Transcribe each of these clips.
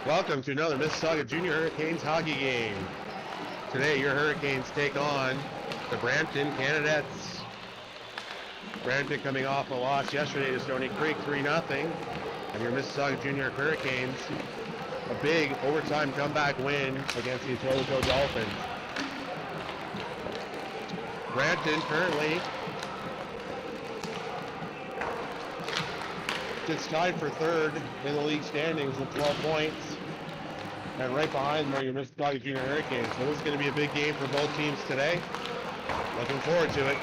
Welcome to another Mississauga Junior Hurricanes hockey game. Today your Hurricanes take on the Brampton Canadettes. Brampton coming off a loss yesterday to Stony Creek 3-0. And your Mississauga Junior Hurricanes, a big overtime comeback win against the Etobicoke Dolphins. Brampton currently it's tied for third in the league standings with 12 points. And right behind them are your Mississauga Junior Hurricanes. So this is going to be a big game for both teams today. Looking forward to it.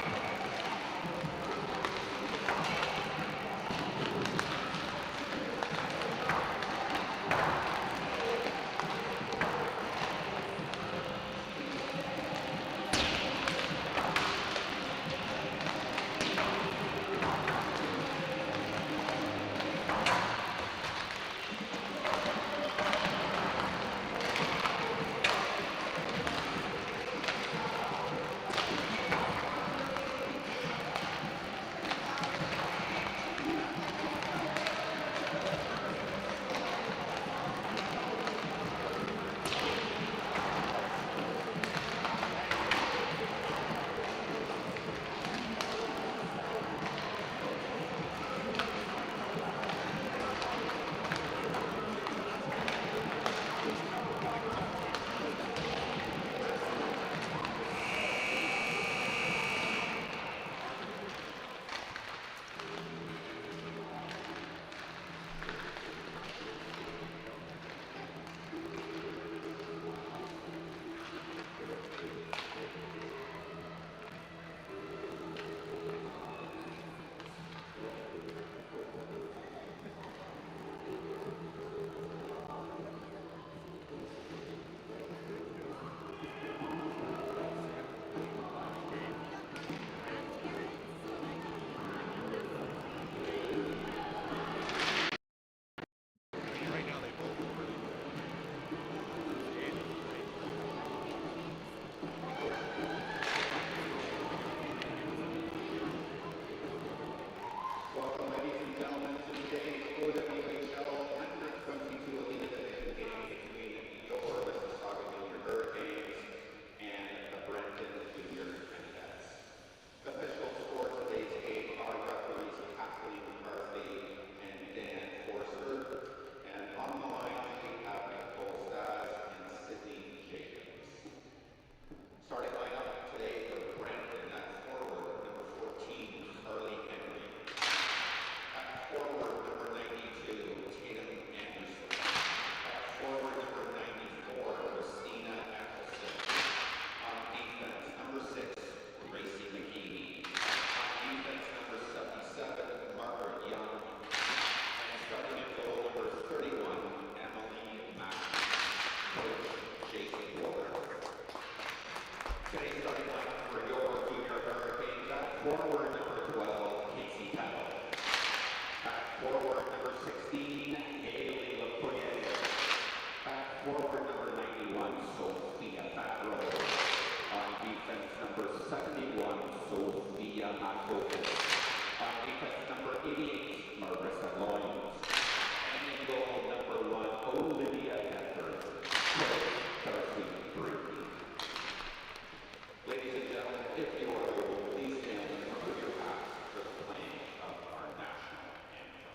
Forward number 16, Haylee-Kaydance. Back forward number 91, Sophia Fabro. On defense number 71, Sophia Makokis. On defense number 88, and in goal number 1, Olivia Hepburn. Ladies and gentlemen, if you are able, please stand and put your hats for the playing of our national anthem.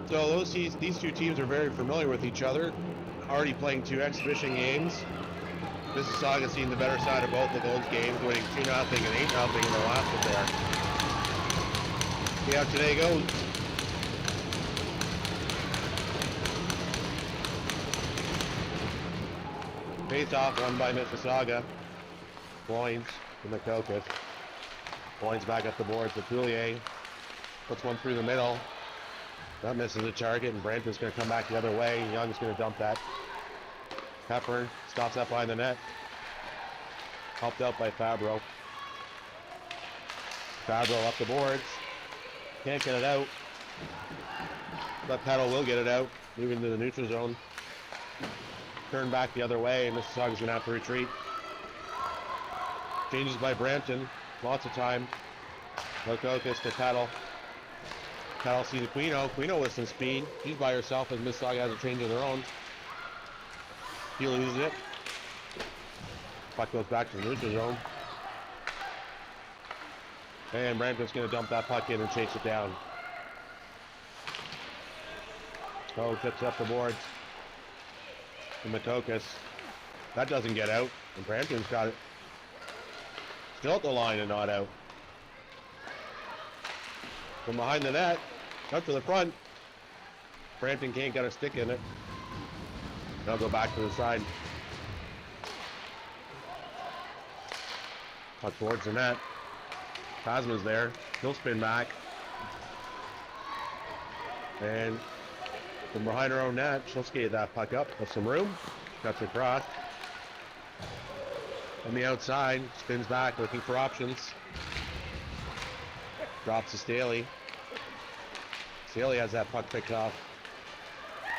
So these two teams are very familiar with each other, already playing 2 exhibition games. Mississauga seen the better side of both of those games, winning 2-0 and 8-0 in the last affair. See how today goes. Face off won by Mississauga. Points to Makokis. Points back up the boards. Lecuyer puts one through the middle. That misses the target, and Brampton's going to come back the other way. Young's going to dump that. Hepburn stops that behind the net. Helped out by Fabro. Fabro up the boards. Can't get it out. But Peddle will get it out, moving to the neutral zone. Turn back the other way, and Mississauga's going to have to retreat. Changes by Brampton. Lots of time. Makokis to Peddle. Peddle sees Aquino. Aquino with some speed. She's by herself as Mississauga has a change of their own. He loses it. Puck goes back to the neutral zone. And Brampton's going to dump that puck in and chase it down. Oh, tips up the boards. And Makokis. That doesn't get out. And Brampton's got it. Still at the line and not out. From behind the net, up to the front. Brampton can't get a stick in it. They'll go back to the side. Puck towards the net. Pasma's there. He'll spin back. And from behind her own net, she'll skate that puck up with some room. Cuts across. On the outside, spins back, looking for options. Drops to Staley. Staley has that puck picked off.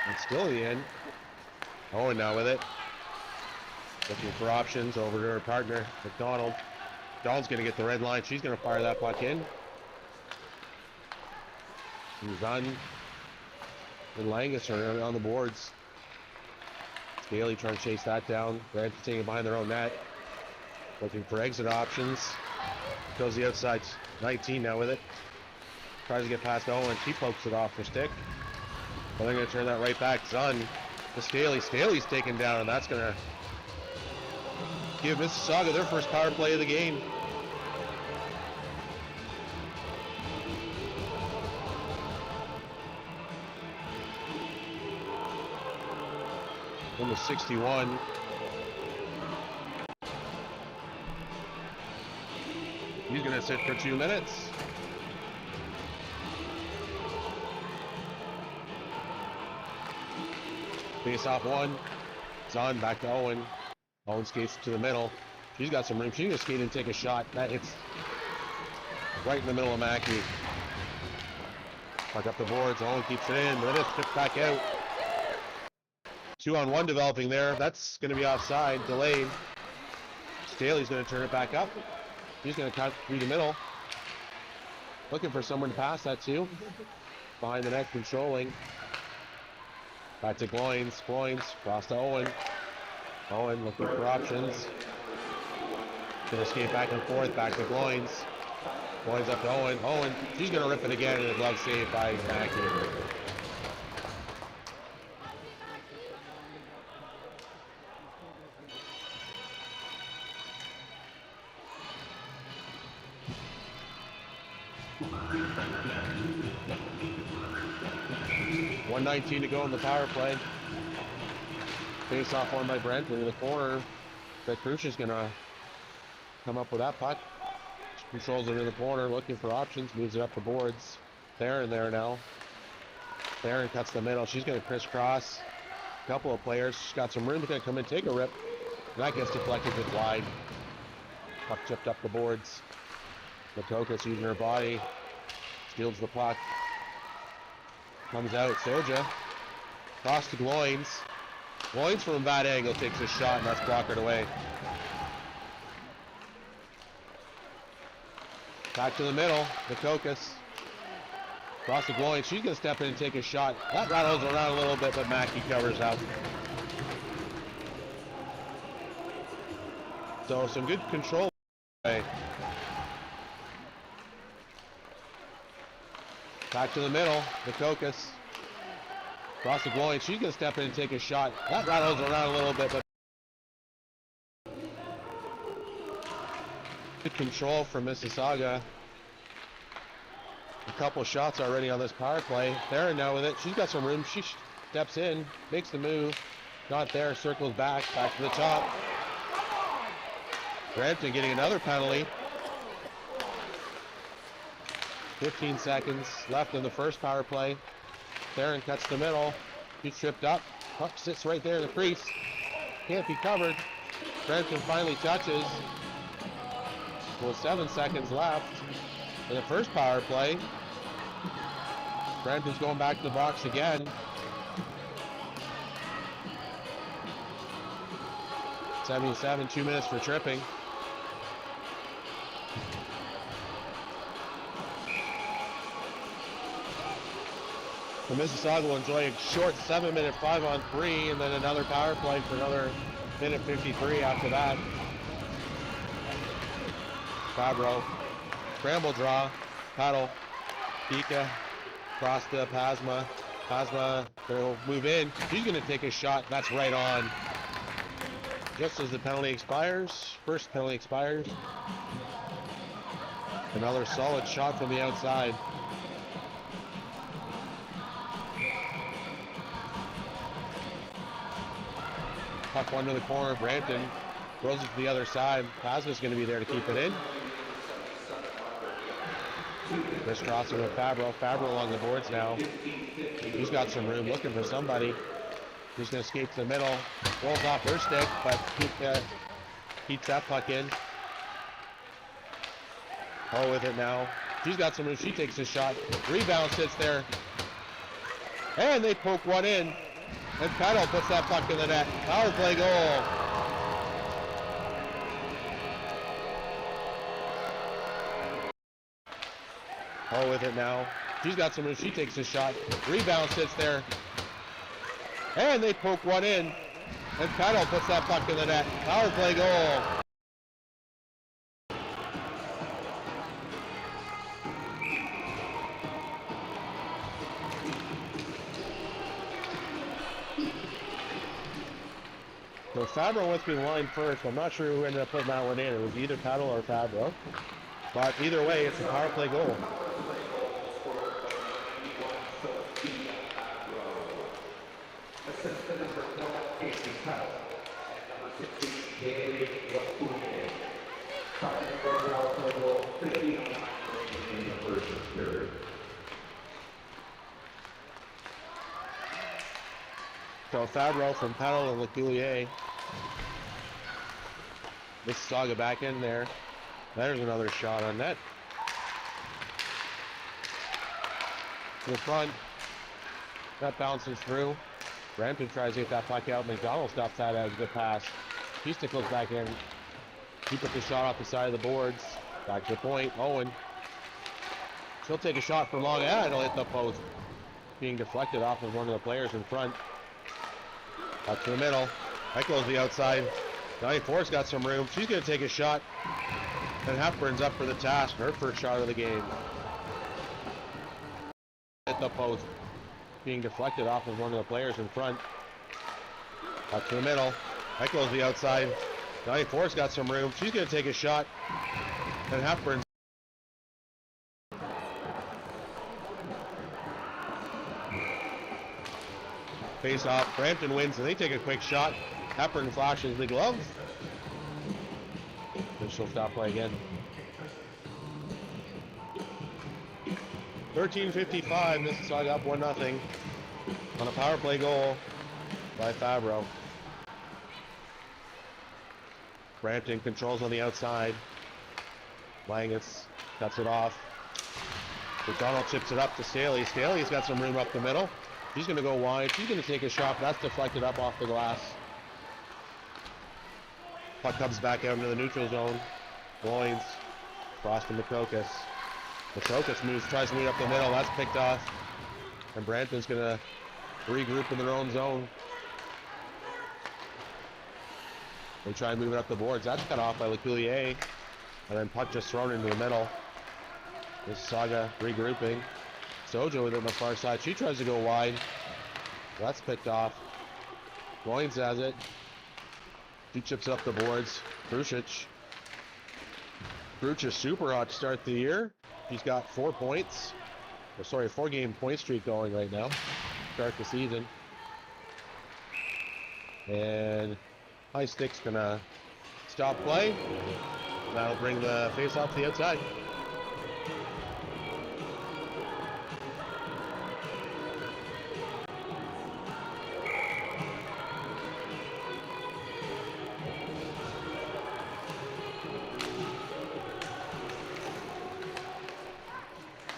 And still in. Owen now with it. Looking for options over to her partner, MacDonald. MacDonald's going to get the red line. She's going to fire that puck in. And Zunn and Langis are on the boards. Staley trying to chase that down. Brampton taking it behind their own net. Looking for exit options. Goes the outside. 19 now with it. Tries to get past Owen. She pokes it off her stick. But they're going to turn that right back. Zunn to Staley. Staley's taken down, and that's going to give Mississauga their first power play of the game. Number 61. He's going to sit for 2 minutes. Face off one. Zunn back to Owen. Owen skates to the middle. She's got some room. She's going to skate and take a shot. That hits right in the middle of Mackey. Puck up the boards. Owen keeps it in, but then it's tipped back out. 2-on-1 developing there. That's going to be offside. Delayed. Staley's going to turn it back up. He's going to cut through the middle. Looking for someone to pass that to. Behind the net, controlling. Back to Gloins. Gloins, cross to Owen. Owen looking for options. Going to skate back and forth, back to Gloins. Gloins up to Owen. Owen, she's going to rip it again, and a glove save by Mackey. .119 to go in the power play. Face off one by Brampton in the corner. Petrucci's gonna come up with that puck. Controls it in the corner, looking for options, moves it up the boards. Theron there now. Theron cuts the middle. She's gonna crisscross a couple of players. She's got some room. She's gonna come and take a rip. And that gets deflected just wide. Puck chipped up the boards. Makokis using her body. Steals the puck. Comes out, Soja. Cross to Gloins. Gloins from a bad angle takes a shot, and that's blockered away. Back to the middle, Makokis. Cross to Gloins. She's going to step in and take a shot. That rattles around a little bit, but Mackey covers out. So some good control. Back to the middle, Makokis. Across the goal line, she's going to step in and take a shot. That rattles around a little bit, but good control from Mississauga. A couple shots already on this power play. Theron now with it. She's got some room. She steps in, makes the move. Not there, circles back to the top. Brampton getting another penalty. 15 seconds left in the first power play. Theron cuts the middle. She's tripped up. Puck sits right there in the crease. Can't be covered. Brampton finally touches. Well, 7 seconds left in the first power play. Brampton's going back to the box again. 77, 2 minutes for tripping. The Mississauga will enjoy a short 7-minute 5-on-3 and then another power play for another minute 53 after that. Fabro, scramble draw, Peddle, Kika, cross to Pasma. Pasma will move in. She's going to take a shot. That's right on. Just as the penalty expires, first penalty expires. Another solid shot from the outside. Puck one to the corner. Brampton throws it to the other side. Pasma's going to be there to keep it in. This crossing with Fabro. Fabro along the boards now. He's got some room, looking for somebody. He's going to escape to the middle. Rolls off her stick, but keeps that puck in. Oh, with it now. She's got some room. She takes a shot. Rebound sits there. And they poke one in. And Peddle puts that puck in the net. Power play goal. Oh, with it now. She's got some room. She takes a shot. Rebound sits there. And they poke one in. And Peddle puts that puck in the net. Power play goal. So Fabro went through the line first. I'm not sure who ended up putting that one in. It was either Peddle or Fabro. But either way, it's a power play goal. Assistant number 12, Peddle. And number 16, Haylee-Kaydance. Starting for power play goal, 59 in the first period. So Fabro from Peddle and Lecuyer. Mississauga back in there. There's another shot on net. To the front. That bounces through. Brampton tries to get that puck out. MacDonald stops that as a good pass. He stickles back in. He put the shot off the side of the boards. Back to the point. Owen. She'll take a shot from long. Yeah, it'll hit the post. Being deflected off of one of the players in front. Up to the middle. That goes to the outside. 94's got some room. She's going to take a shot. And Hepburn's up for the task. Her first shot of the game. Hit the post. Being deflected off of one of the players in front. Up to the middle. That goes to the outside. 94's got some room. She's going to take a shot. And Hepburn's face off. Brampton wins and they take a quick shot. Hepburn flashes the glove. And she'll stop play again. 13:55, Mississauga up 1-0 on a power play goal by Fabro. Brampton controls on the outside. Langis cuts it off. MacDonald chips it up to Staley. Staley's got some room up the middle. She's going to go wide. She's going to take a shot. That's deflected up off the glass. Puck comes back out into the neutral zone. Loins. Cross to Makokis. Makokis moves, tries to move up the middle. That's picked off. And Brampton's going to regroup in their own zone. They try and move it up the boards. That's cut off by Lecuyer. And then puck just thrown into the middle. Mississauga regrouping. Sojo with it on the far side. She tries to go wide. That's picked off. Goins has it. He chips up the boards. Krucic. Krucic super hot to start the year. He's got 4 points. Or sorry, 4-game point streak going right now. Start the season. And high stick's gonna stop play. That'll bring the face off to the outside.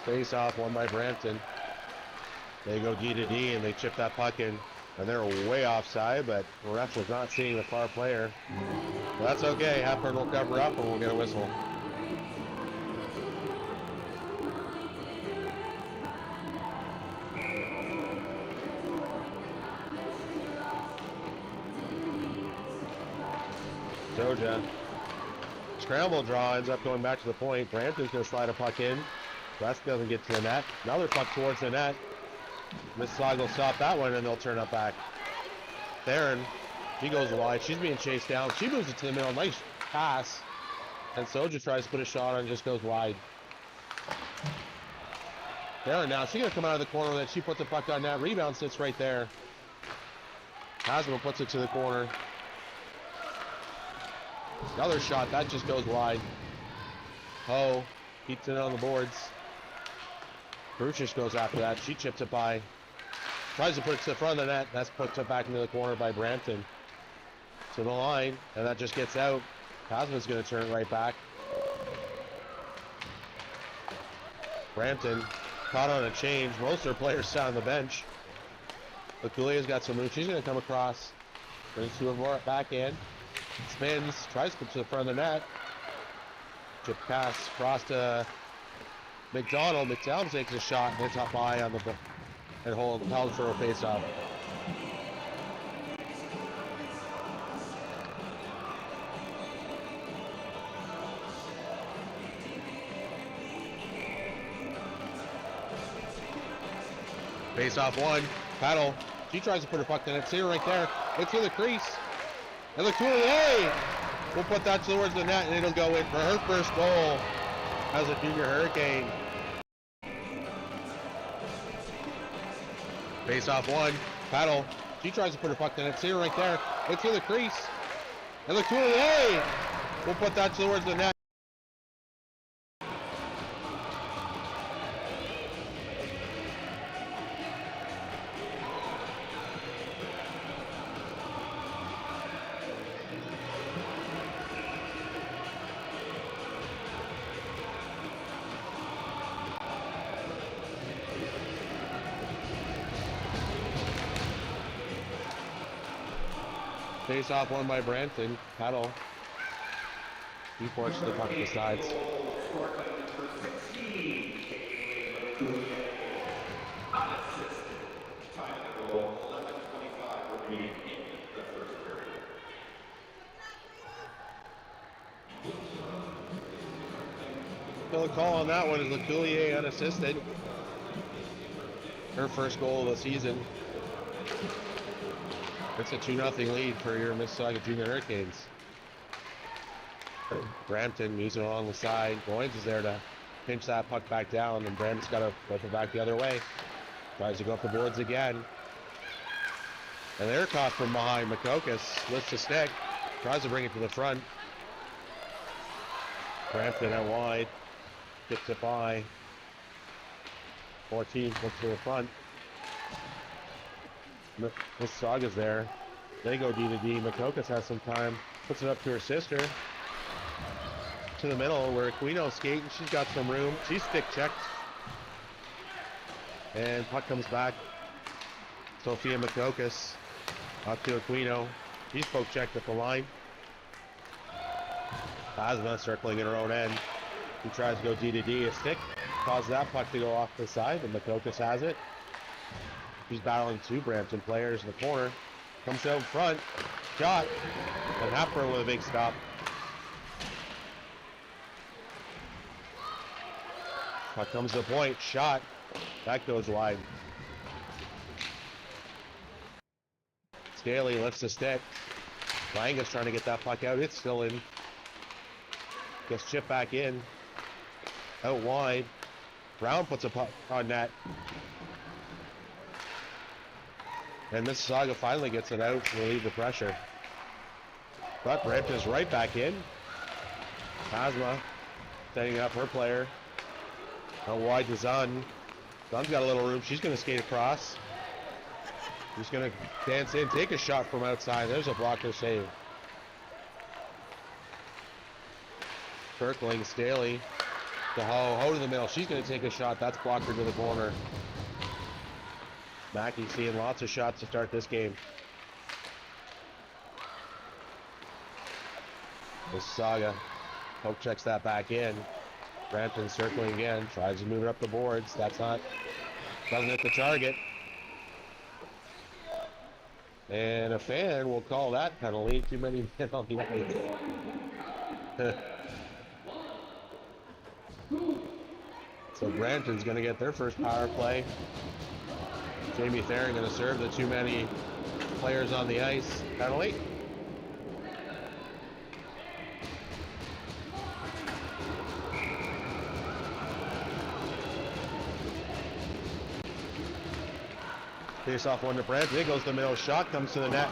Face off won by Brampton. They go D to D and they chip that puck in. And they're way offside, but the ref was not seeing the far player. But that's okay. Hepburn will cover up and we'll get a whistle. Doja. Scramble draw ends up going back to the point. Brampton's going to slide a puck in. West doesn't get to the net. Another puck towards the net. Mississauga will stop that one and they'll turn it back. Theron, she goes wide. She's being chased down. She moves it to the middle. Nice pass. And Soja tries to put a shot on and just goes wide. Theron now, she's going to come out of the corner that she puts the puck on net. Rebound sits right there. Pasma puts it to the corner. Another shot. That just goes wide. Ho keeps it on the boards. Krucic goes after that. She chips it by. Tries to put it to the front of the net. That's put it back into the corner by Brampton. To the line. And that just gets out. Pasma's going to turn it right back. Brampton caught on a change. Most of their players sat on the bench. Lecuyer got some room. She's going to come across. Brings to her backhand. Spins. Tries to put it to the front of the net. Chip pass across to MacDonald. MacDonald takes a shot and hits up high on the and holds for a face-off. Face-off one. Peddle. She tries to put her puck in. It's here right there. It's in the crease. And Lecuyer will put that towards the net and it'll go in for her first goal as a Junior Hurricane. Face off one. Peddle. She tries to put her puck in. It's here right there. It's in the crease. And Lecuyer will put that towards the net. Face off one by Brampton. Peddle. He forces the puck to the sides. So the call on that one is Lecuyer unassisted. Her first goal of the season. It's a 2-0 lead for your Mississauga Junior Hurricanes. Brampton moves it along the side. Goins is there to pinch that puck back down, and Brampton's got to flip it back the other way. Tries to go up the boards again. And they're caught from behind. Makokis lifts the stick. Tries to bring it to the front. Brampton out wide. Gets it by. 14 looks to the front. Mississauga's there. They go D to D. Makokis has some time. Puts it up to her sister. To the middle where Aquino's skating. She's got some room. She's stick checked. And puck comes back. Sophia Makokis up to Aquino. She's poke checked at the line. Pasma circling in her own end. He tries to go D to D. A stick causes that puck to go off the side, and Makokis has it. He's battling two Brampton players in the corner. Comes out in front. Shot. And Hepburn with a big stop. Puck comes to the point. Shot. That goes wide. Staley lifts the stick. Langis trying to get that puck out. It's still in. Gets chipped back in. Out wide. Brown puts a puck on net. And Mississauga finally gets it out to relieve the pressure. But Brampton's right back in. Pasma setting up her player. Out wide to Zunn. Zunn's got a little room. She's going to skate across. She's going to dance in, take a shot from outside. There's a blocker save. Circling Staley to Ho to the middle. She's going to take a shot. That's blocker to the corner. Mackey seeing lots of shots to start this game. Mississauga poke checks that back in. Brampton circling again, tries to move it up the boards. That's not, doesn't hit the target. And a fan will call that penalty. Too many men on the ice. So Brampton's going to get their first power play. Jamie Theron going to serve the too many players on the ice penalty. Face off one to Brampton. It goes to the middle. Shot comes to the net.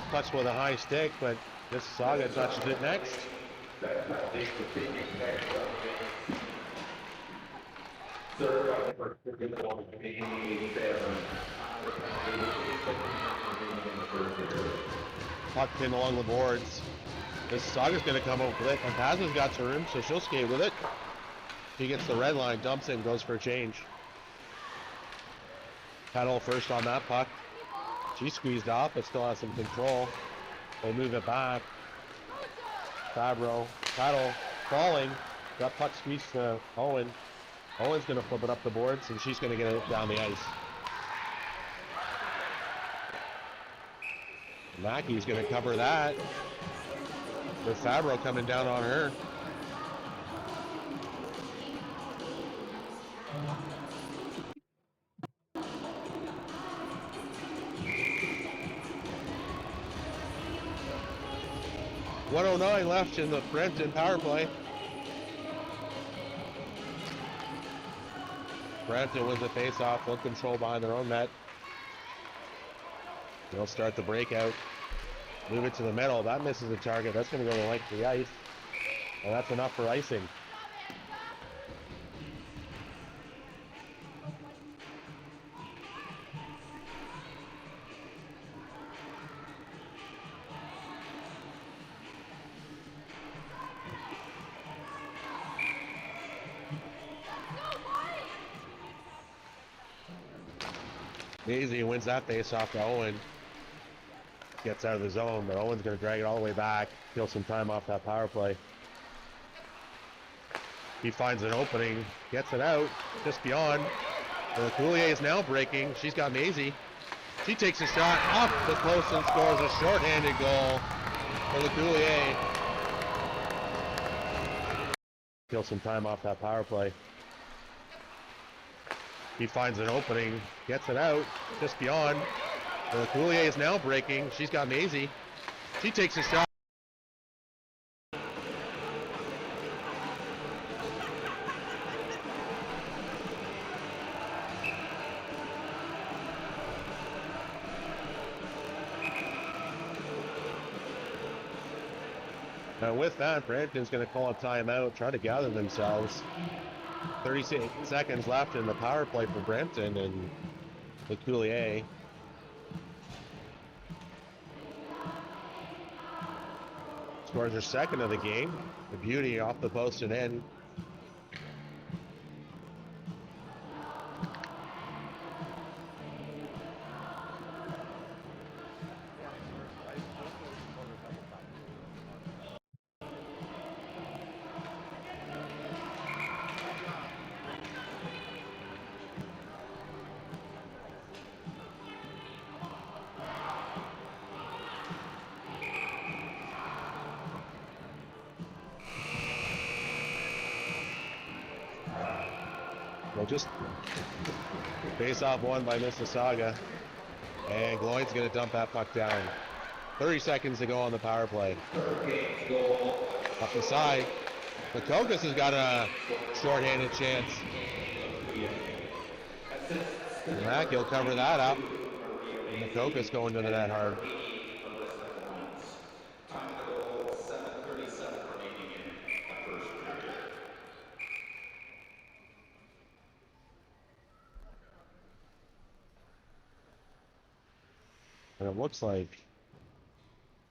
Touched with a high stick, but Mississauga touches it next. Puck pinned along the boards. Mississauga's going to come over with it, and Pasma's got some room, so she'll skate with it. She gets the red line, dumps in, goes for a change. Peddle first on that puck. She squeezed off, but still has some control. They move it back. Fabro, Peddle falling. That puck squeezed to Owen. Owen's going to flip it up the boards, and she's going to get it down the ice. Mackey's going to cover that. With Fabro coming down on her. .109 left in the Brampton power play. Brampton wins the face-off, full control behind their own net. They'll start the breakout. Move it to the middle. That misses the target. That's going to go to the length of the ice. And that's enough for icing. Mazi wins that face off to Owen. Gets out of the zone, but Owen's going to drag it all the way back. Kill some time off that power play. He finds an opening, gets it out, just beyond. Lecuyer is now breaking. She's got Mazi. She takes a shot off the post and scores a shorthanded goal for Lecuyer. Kill some time off that power play. He finds an opening, gets it out, just beyond. Lecuyer is now breaking. She's got Mazi. She takes a shot. Now with that, Brampton's going to call a timeout, try to gather themselves. 36 seconds left in the power play for Brampton, and Lecuyer scores her second of the game. The beauty off the post and in. Well, just face off one by Mississauga. And Gloyd's going to dump that puck down. 30 seconds to go on the power play. Up the side. Makokis has got a shorthanded chance. Mac, he'll cover that up. Makokis going to the net hard. And it looks like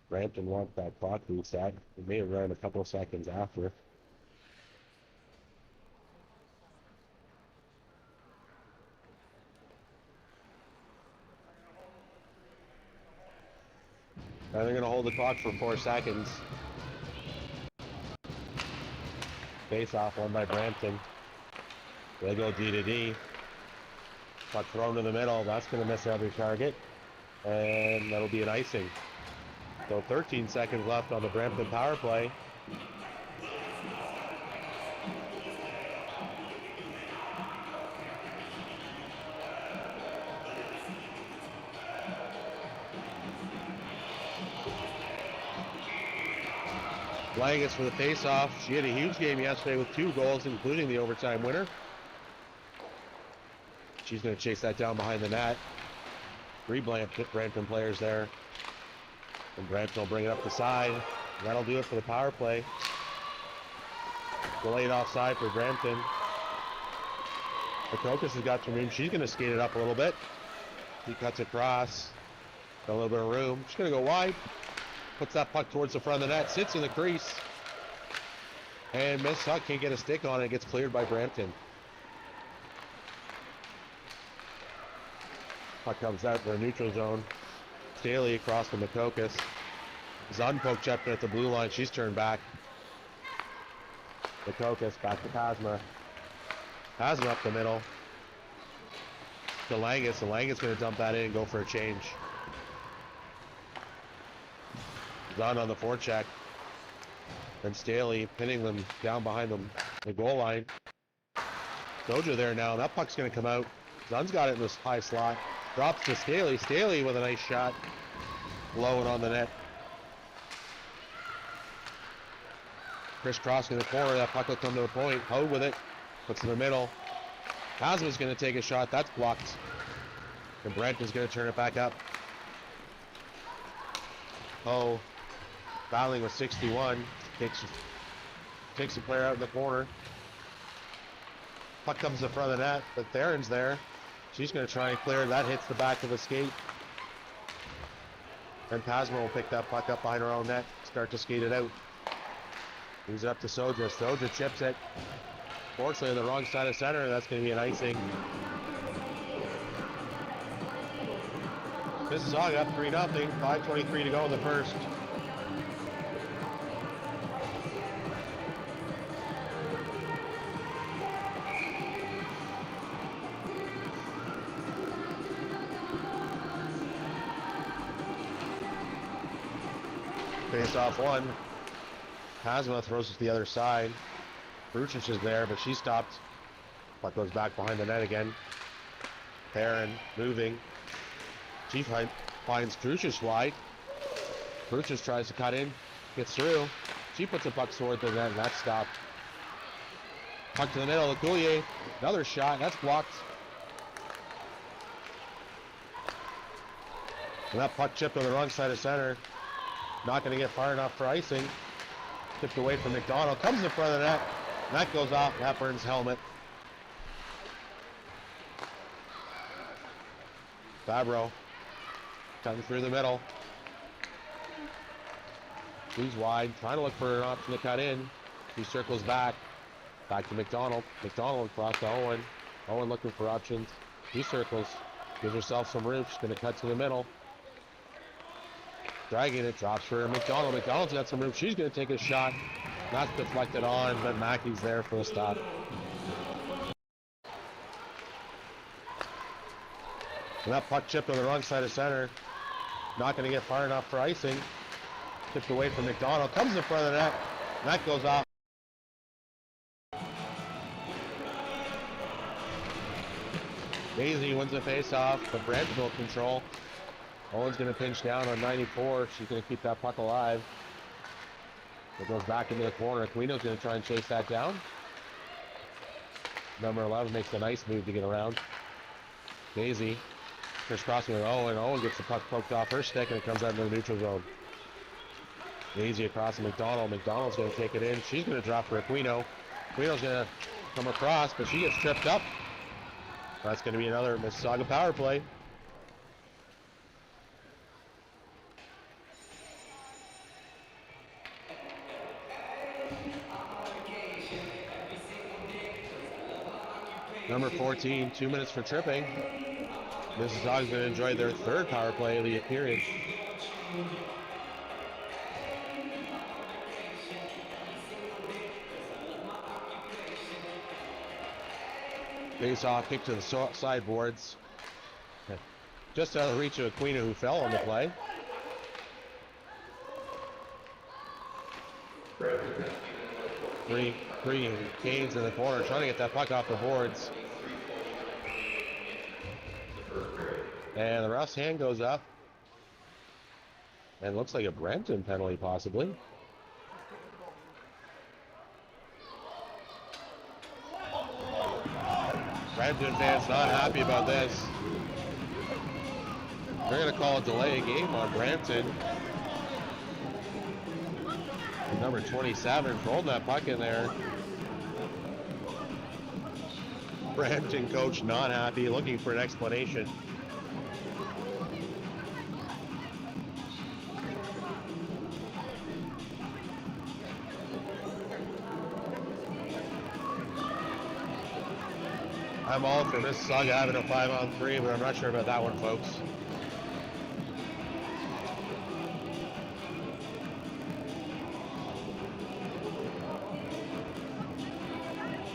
Brampton wants that clock reset. It may have run a couple of seconds after. And they're going to hold the clock for 4 seconds. Face off won by Brampton. They go D to D. Puck thrown to the middle. That's going to miss every target. And that'll be an icing. So 13 seconds left on the Brampton power play. Langis for the face-off. She had a huge game yesterday with 2 goals, including the overtime winner. She's going to chase that down behind the net. 3 Brampton players there. And Brampton will bring it up the side. And that'll do it for the power play. Delayed offside for Brampton. Makokis has got some room. She's going to skate it up a little bit. He cuts across. Got a little bit of room. She's going to go wide. Puts that puck towards the front of the net. Sits in the crease. And Mississauga can't get a stick on it. It gets cleared by Brampton. Puck comes out for a neutral zone. Staley across to Makokis. Zunn poke checked at the blue line. She's turned back. Makokis back to Pasma. Pasma up the middle. To Langis. And Langis going to dump that in and go for a change. Zunn on the forecheck. And Staley pinning them down behind the goal line. Doja there now. That puck's going to come out. Zunn's got it in this high slot. Drops to Staley. Staley with a nice shot. Low and on the net. Crisscrossing the corner. That puck will come to the point. Ho with it. Puts in the middle. Pasma's going to take a shot. That's blocked. And Brent is going to turn it back up. Ho battling with 61. Takes the player out in the corner. Puck comes to the front of the net, but Theron's there. She's going to try and clear. That hits the back of the skate. And Pasma will pick that puck up behind her own net, start to skate it out. Moves it up to Soja. Soja chips it. Fortunately, on the wrong side of center, that's going to be an icing. Mississauga up 3-0. 5:23 to go in the first. Face off one. Pasma throws it to the other side. Brucic is there, but she stopped. Puck goes back behind the net again. Perrin moving. She finds Brucic wide. Brucic tries to cut in. Gets through. She puts a puck toward the net, and that's stopped. Puck to the middle. Lecuyer. Another shot. That's blocked. And that puck chipped on the wrong side of center. Not going to get far enough for icing. Tipped away from MacDonald. Comes in front of the net. And that goes off Hepburn's helmet. Fabro cutting through the middle. She's wide. Trying to look for an option to cut in. He circles back. Back to MacDonald. MacDonald across to Owen. Owen looking for options. He circles. Gives herself some room. She's going to cut to the middle. Dragging it, drops for MacDonald. MacDonald's got some room. She's going to take a shot. Not deflected on, but Mackey's there for the stop. And that puck chipped on the wrong side of center. Not going to get far enough for icing. Tipped away from MacDonald. Comes in front of the net. And that goes off. Mazi wins the face-off, but Brampton will control. Owen's going to pinch down on 94. She's going to keep that puck alive. It goes back into the corner. Aquino's going to try and chase that down. Number 11 makes a nice move to get around. Mazi. First crossing with Owen. Owen gets the puck poked off her stick and it comes out into the neutral zone. Mazi across to MacDonald. MacDonald's going to take it in. She's going to drop for Aquino. Aquino's going to come across, but she gets tripped up. That's going to be another Mississauga power play. Number 14, 2 minutes for tripping. Mississauga's going to enjoy their third power play of the period. Face off, kick to the sideboards. Just out of reach of Aquino, who fell on the play. Three Canes in the corner, trying to get that puck off the boards. And the ref's hand goes up. And it looks like a Brampton penalty, possibly. Brampton fans not happy about this. They're going to call a delay of game on Brampton. Number 27 holding that puck in there. Brampton coach not happy, looking for an explanation. I'm all for Mississauga having a 5-on-3, but I'm not sure about that one, folks.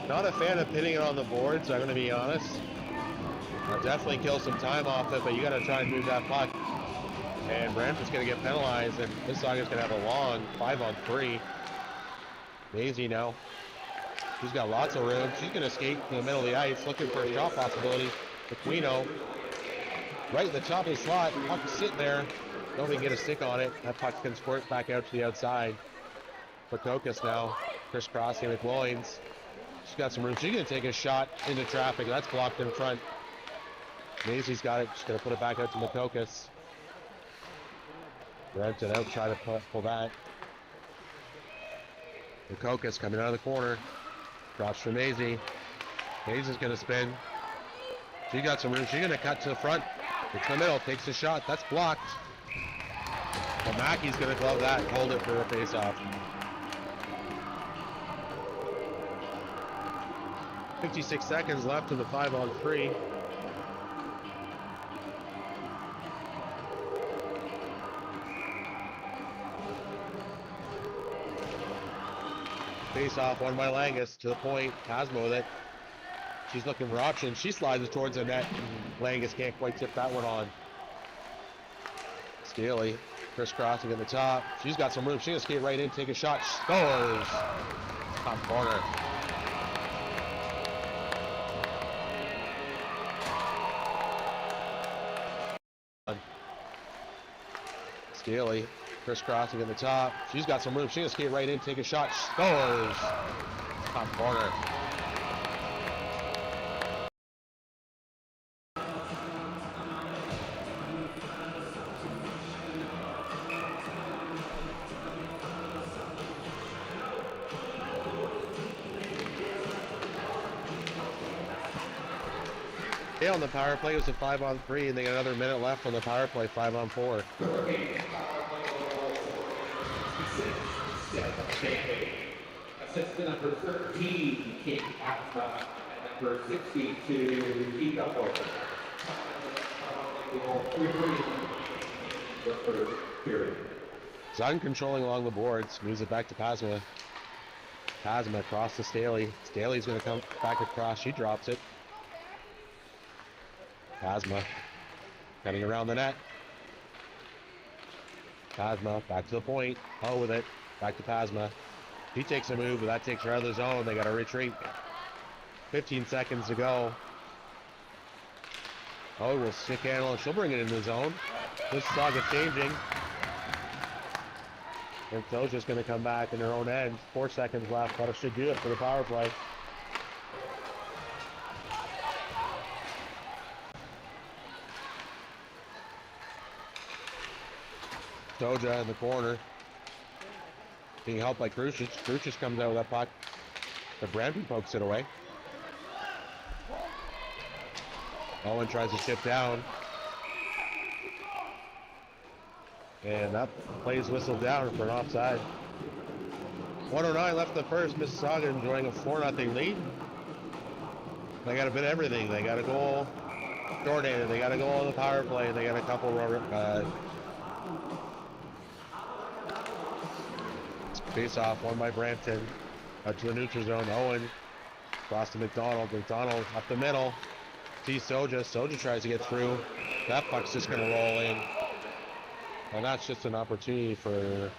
Not a fan of pinning it on the boards, I'm going to be honest. I'll definitely kill some time off it, but you got to try and move that puck. And Brampton's going to get penalized, and Mississauga's going to have a long 5-on-3. Mazi now. She's got lots of room. She's going to skate to the middle of the ice, looking for a shot possibility. Aquino, right at the top of the slot. Puck sitting there. Nobody can get a stick on it. That puck can squirt back out to the outside. Makokis now, crisscrossing with Williams. She's got some room. She's going to take a shot into traffic. That's blocked in front. Mazi's got it. She's going to put it back out to Makokis. Brampton out, try to pull that. Makokis coming out of the corner. Drops for Mazi. Mazi's going to spin. She got some room. She's going to cut to the front. It's the middle. Takes a shot. That's blocked. Well, Mackey's going to glove that and hold it for a face-off. 56 seconds left in the 5-on-3. Face off, won by Langis to the point. Pasma with it. She's looking for options. She slides it towards the net. Langis can't quite tip that one on. Staley crisscrossing at the top. She's got some room. She's going to skate right in, take a shot. Scores! Top corner. Staley crisscrossing at the top. She's got some room. She's going to skate right in, take a shot. Scores! Top corner. Yeah, on the power play, it was a 5-on-3, and they got another minute left on the power play, 5-on-4. Assistant number 13, Pasma, and number 62, Kika. Zunn controlling along the boards, moves it back to Pasma. Pasma across to Staley. Staley's going to come back across. She drops it. Pasma cutting around the net. Pasma back to the point. Oh, with it. Back to Pasma. He takes a move, but that takes her out of the zone. They got to retreat. 15 seconds to go. Oh, will stick handle. She'll bring it into the zone. Mississauga changing. And Soja's going to come back in their own end. 4 seconds left, but it should do it for the power play. Soja in the corner. Being helped by Crucius. Crucius comes out with that puck. The Brampton pokes it away. Owen tries to chip down. And that play's whistled down for an offside. 1:09 left in the first. Mississauga enjoying a 4-0 lead. They got a bit of everything. They got a goal shorthanded. They got a goal on the power play. They got a couple face off, won by Brampton. Out to the neutral zone. Owen across to MacDonald. MacDonald up the middle. Sees Soja. Soja tries to get through. That puck's just going to roll in. And that's just an opportunity for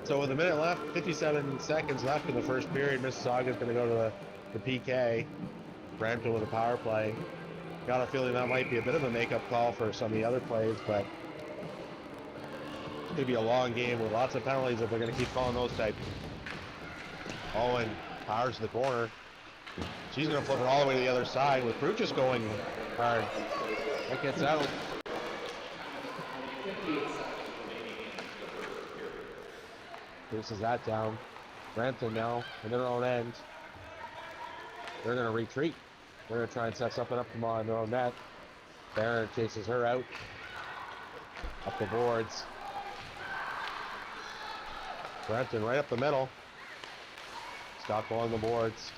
So with a minute left, 57 seconds left in the first period, Mississauga is going to go to the PK. Brampton with a power play. Got a feeling that might be a bit of a makeup call for some of the other plays, but it's going to be a long game with lots of penalties if they're going to keep calling those types. Owen powers to the corner. She's going to flip it all the way to the other side with Brutus going hard. That gets out. Paces that down. Brampton now in their own end. They're going to retreat. They're going to try and set something up from on their own net. Barron chases her out. Up the boards. Brampton right up the middle. Stop along the boards.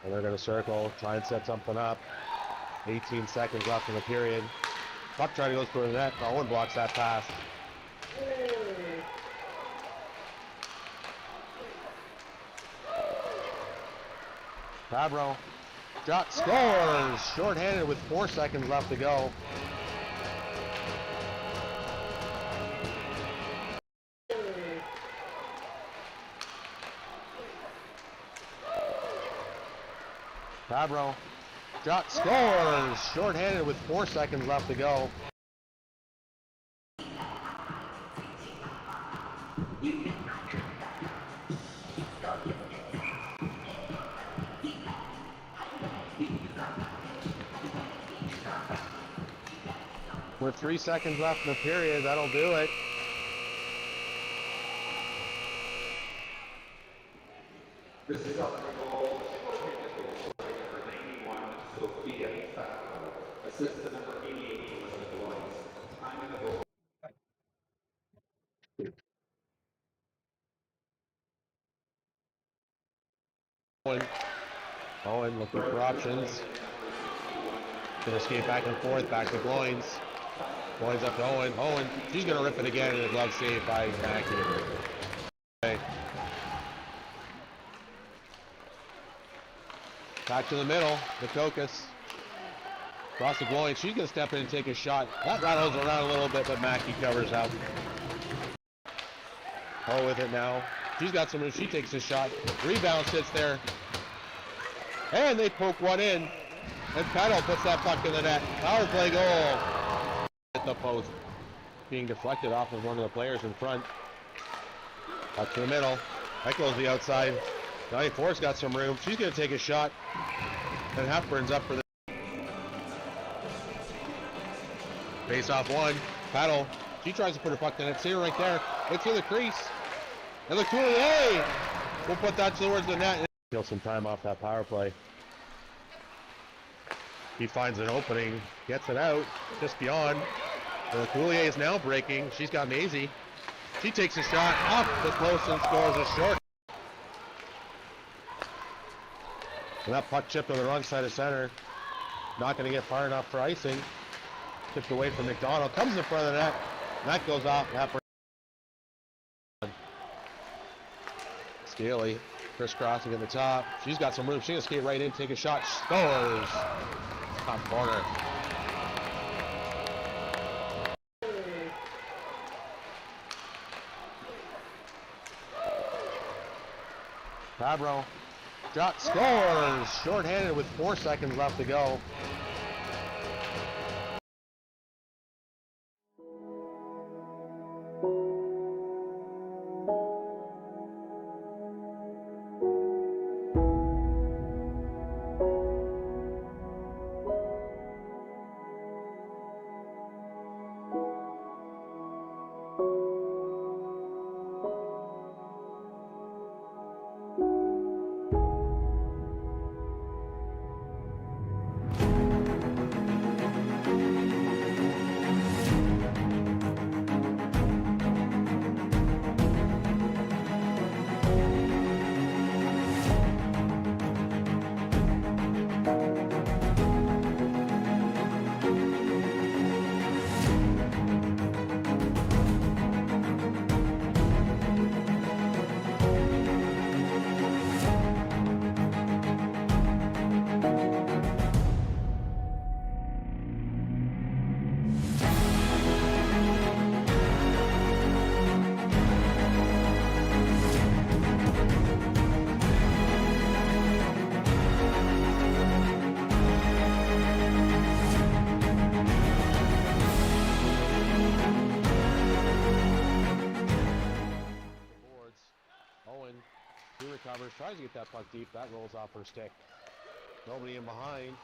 And they're going to circle, try and set something up. 18 seconds left in the period. Puck trying to go through the net. Owen blocks that pass. Fabro shot, scores! Short-handed with 4 seconds left to go. Fabro shot, scores! Short-handed with 4 seconds left to go. With 3 seconds left in the period, that'll do it. This is up for goal. Number 91, Sophia. Assistant number 88 was the Boys. Time in the goal. Owen looking for options. Gonna skate back and forth, back to Gloins. Gloins up to Owen. Owen, she's gonna rip it again, and a glove save by Mackie. Okay. Back to the middle, Makokis. Across the Gloins, she's gonna step in and take a shot. That rattles around a little bit, but Mackie covers out. Oh, with it now. She's got some room, she takes a shot. Rebound sits there. And they poke one in. And Peddle puts that puck in the net. Power play goal. At the post. Being deflected off of one of the players in front. Up to the middle. That goes the outside. 94's got some room. She's going to take a shot. And Hepburn's up for the face off one. Peddle. She tries to put her puck in it. See her right there. It's in the crease. And Lecuyer will put that towards the net. Steal some time off that power play. He finds an opening, gets it out, just beyond. Lecuyer is now breaking. She's got Mazi. She takes a shot off the post and scores a short. And that puck chipped on the wrong side of center. Not going to get far enough for icing. Tipped away from MacDonald. Comes in front of the net. And that goes off. Staley Crisscrossing at the top. She's got some room. She's going to skate right in, take a shot. Scores! Top corner. Fabro. Shot scores! Short-handed with 4 seconds left to go. Owen, he recovers, tries to get that puck deep. That rolls off her stick. Nobody in behind.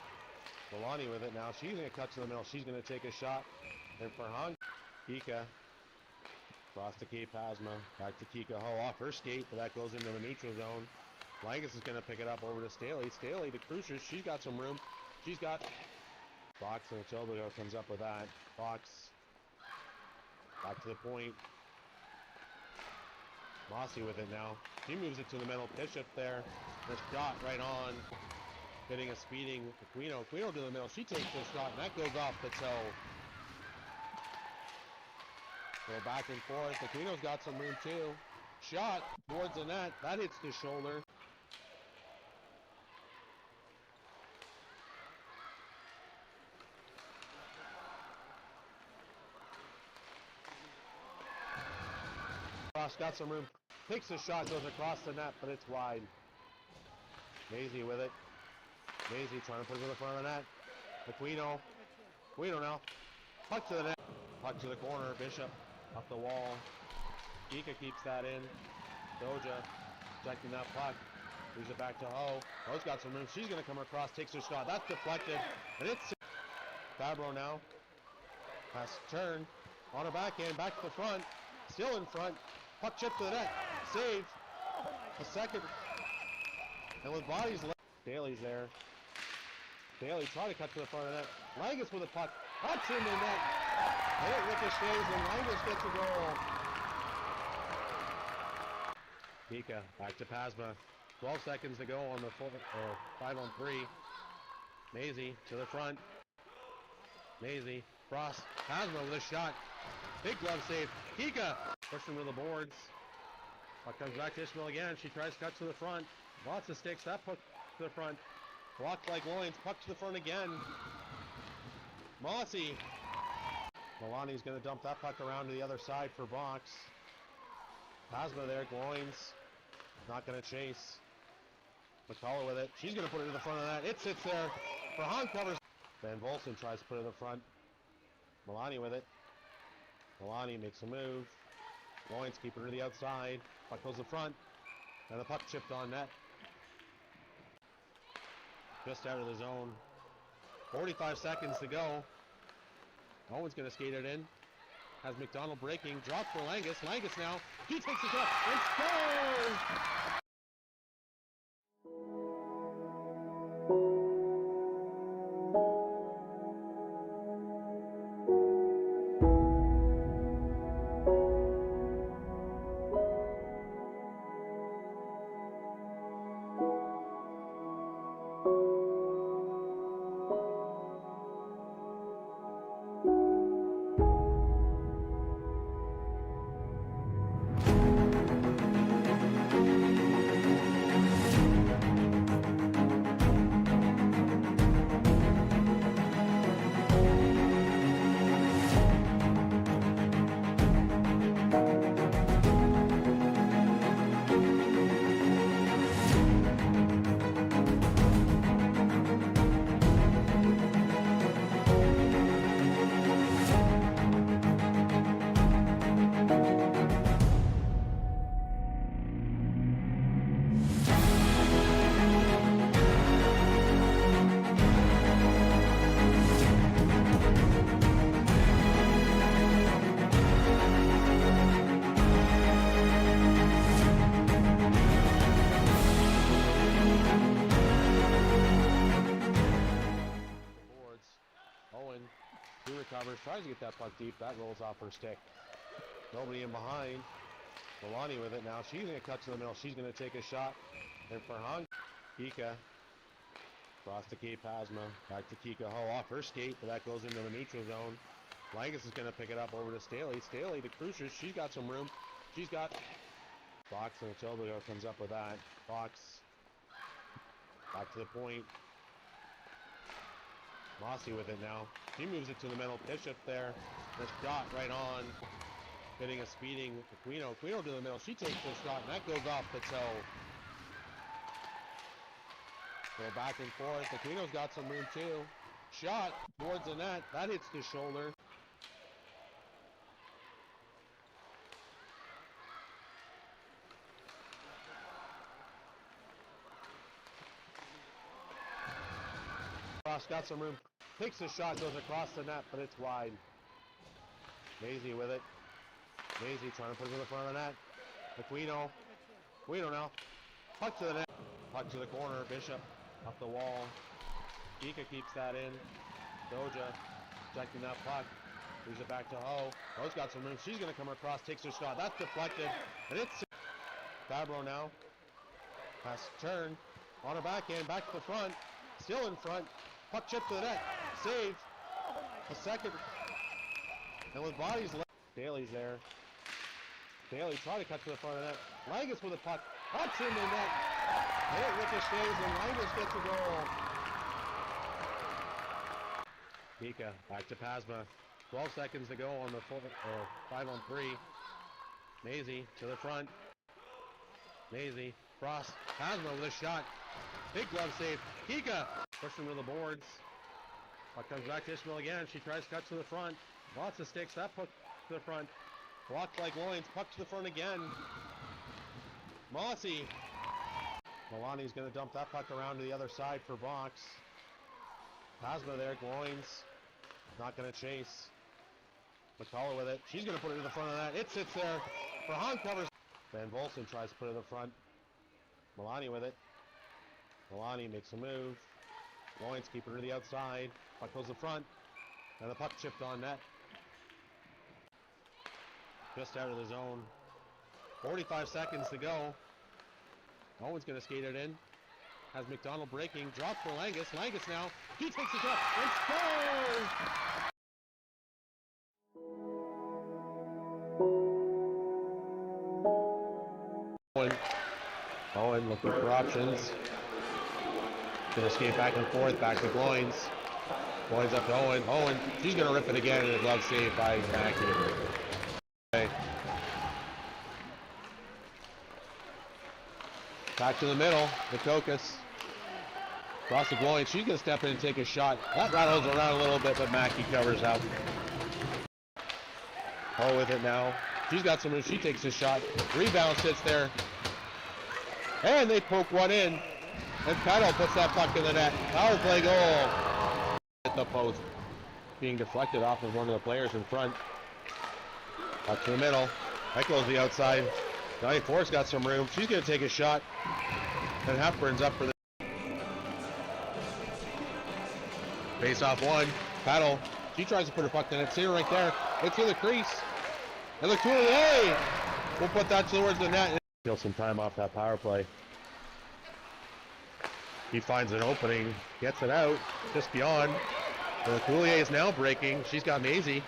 Milani with it now. She's going to cut to the middle. She's going to take a shot. And for Kika. Across to Cape Pasma. Back to Kika. Off her skate, but that goes into the neutral zone. Langis is going to pick it up over to Staley. Staley to Crucius. She's got some room. She's got Fox, and Ochobogo comes up with that. Fox. Back to the point. Mazi with it now. He moves it to the middle. Bishop there. The shot right on. Hitting a speeding Aquino. Aquino to the middle. She takes the shot, and that goes off the toe. Go back and forth. Aquino's got some room too. Shot towards the net. That hits the shoulder. Got some room. Takes the shot, goes across the net, but it's wide. Mazi with it. Mazi trying to put it in the front of the net. Aquino. Aquino now. Puck to the net. Puck to the corner. Bishop up the wall. Kika keeps that in. Doja checking that puck. Moves it back to Ho. Ho's got some room. She's going to come across. Takes her shot. That's deflected. And it's Fabro now. Pass turn. On her backhand. Back to the front. Still in front. Puck chip to the net. Save. A second. And with bodies left. Staley's there. Staley trying to cut to the front of the net. Langis with a puck. Puck's in the net. And it ricochets and Langis gets a goal. Kika back to Pasma. 12 seconds to go on the 5-on-3. Mazi to the front. Mazi. Cross. Pasma with a shot. Big glove save. Kika pushing to the boards. Puck comes back to Ishmael again. She tries to cut to the front. Lots of sticks. That puck to the front. Blocked like Loins. Puck to the front again. Mazi. Milani's going to dump that puck around to the other side for Box. Pasma there. Loins. Not going to chase. McCullough with it. She's going to put it to the front of that. It sits there. Verhaan covers. Van Volsen tries to put it in the front. Milani with it. Milani makes a move. Loins keeping her to the outside. Puck goes to the front. And the puck chipped on net. Just out of the zone. 45 seconds to go. Owen's going to skate it in. Has MacDonald breaking. Drop for Langis. Langis now. He takes it up and scores! corners, tries to get that puck deep. That rolls off her stick. Nobody in behind. Milani with it now. She's going to cut to the middle. She's going to take a shot. And for Kika. Across to Pasma. Back to Kika. Off her skate, but that goes into the neutral zone. Langis is going to pick it up over to Staley. Staley to Crucius. She's got some room. She's got Fox, and Ochoa comes up with that. Fox. Back to the point. Mazi with it now. He moves it to the middle. Bishop there. The shot right on. Hitting a speeding Aquino. Aquino to the middle. She takes the shot, and that goes off the toe. Go back and forth. Aquino's got some room too. Shot towards the net. That hits the shoulder. Cross got some room. Takes the shot, goes across the net, but it's wide. Mazi with it. Mazi trying to put it in the front of the net. Aquino. Aquino now. Puck to the net. Puck to the corner. Bishop up the wall. Kika keeps that in. Doja checking that puck. Moves it back to Ho. Ho's got some room. She's going to come across. Takes her shot. That's deflected. And it's Fabro now. Pass turn. On her backhand. Back to the front. Still in front. Puck chip to the net. Save. A second. And with bodies left. Staley's there. Staley trying to cut to the front of the net. Langis with a puck. Puck's in the net. And it ricochets and Langis gets a goal. Kika back to Pasma. 12 seconds to go on the 5-on-3. Mazi to the front. Mazi. Cross. Pasma with a shot. Big glove save. Kika pushing to the boards. Puck comes back to Ishmael again. She tries to cut to the front. Lots of sticks. That puck to the front. Blocked like loins. Puck to the front again. Mazi. Milani's going to dump that puck around to the other side for Box. Pasma there. Loins. Not going to chase. McCullough with it. She's going to put it to the front of that. It sits there. Verhaan covers. Van Volsen tries to put it in the front. Milani with it. Milani makes a move. Loins keeping her to the outside. Puck goes to the front. And the puck chipped on net. Just out of the zone. 45 seconds to go. Owen's going to skate it in. Has MacDonald breaking. Drop for Langis. Langis now. He takes the shot and scores! Owen looking for options. Gonna skate back and forth, back to Gloins. Gloins up to Owen. Owen, she's gonna rip it again, and a glove save by Mackie. Okay. Back to the middle, Makokis. Across the Gloins, she's gonna step in and take a shot. That rattles around a little bit, but Mackie covers out. Oh, with it now. She's got some room, she takes a shot. Rebound sits there. And they poke one in. And Peddle puts that puck in the net. Power play goal. At the post. Being deflected off of one of the players in front. Up to the middle. That goes to the outside. 94's got some room. She's going to take a shot. And Hepburn's up for the face off one. Peddle. She tries to put her puck in. It's here right there. It's in the crease. And Lecuyer will put that towards the net. Steal some time off that power play. He finds an opening, gets it out, just beyond. Lecuyer is now breaking. She's got Mazi.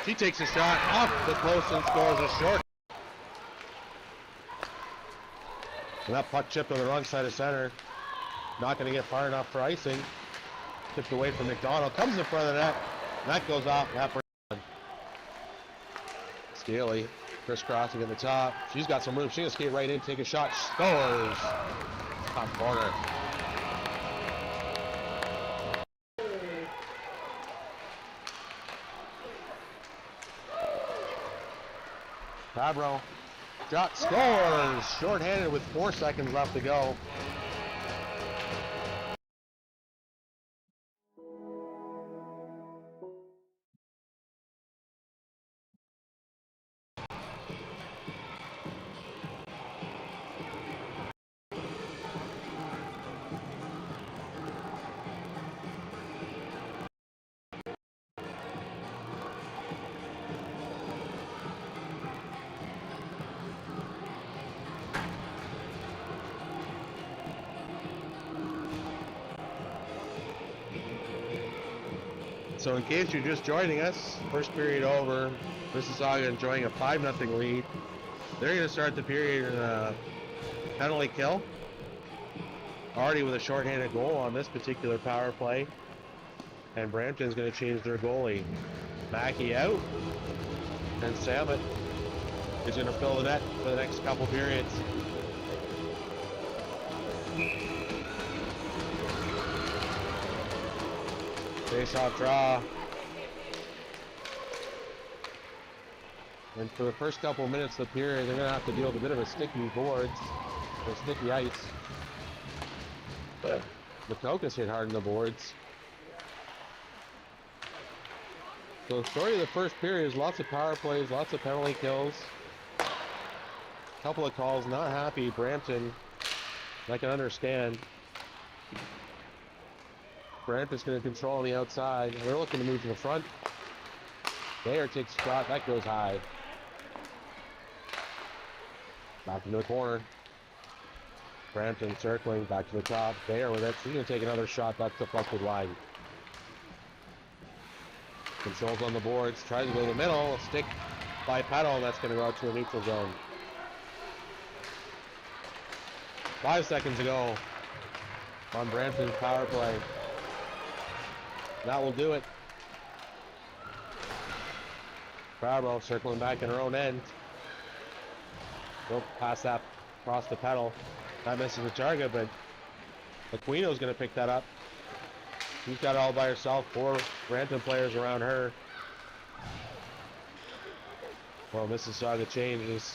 She takes a shot off the post and scores a short. And that puck chipped on the wrong side of center. Not going to get far enough for icing. Tipped away from MacDonald. Comes in front of the net. And that goes off. Staley crisscrossing at the top. She's got some room. She's going to skate right in, take a shot. Scores. Top corner. Fabro. Shot scores. Short-handed with 4 seconds left to go. So in case you're just joining us, first period over. Mississauga enjoying a 5-0 lead. They're going to start the period in a penalty kill. Already with a shorthanded goal on this particular power play. And Brampton's going to change their goalie. Mackey out. And Samet is going to fill the net for the next couple periods. Face-off draw. And for the first couple minutes of the period, they're going to have to deal with a bit of a sticky boards, or sticky ice. But Makokis hit hard in the boards. So the story of the first period is lots of power plays, lots of penalty kills. A couple of calls, not happy. Brampton, I can understand. Brampton's going to control on the outside. They're looking to move to the front. Bayer takes a shot, that goes high. Back into the corner. Brampton circling, back to the top. Bayer with it, he's going to take another shot, that's deflected wide. Controls on the boards, tries to go to the middle, a stick by Peddle, and that's going to go out to a neutral zone. 5 seconds ago on Brampton's power play. That will do it. Fabro circling back in her own end. Go pass that across the Peddle. That misses the target, but Aquino's going to pick that up. She's got it all by herself. 4 Brampton players around her. Well, Mississauga changes.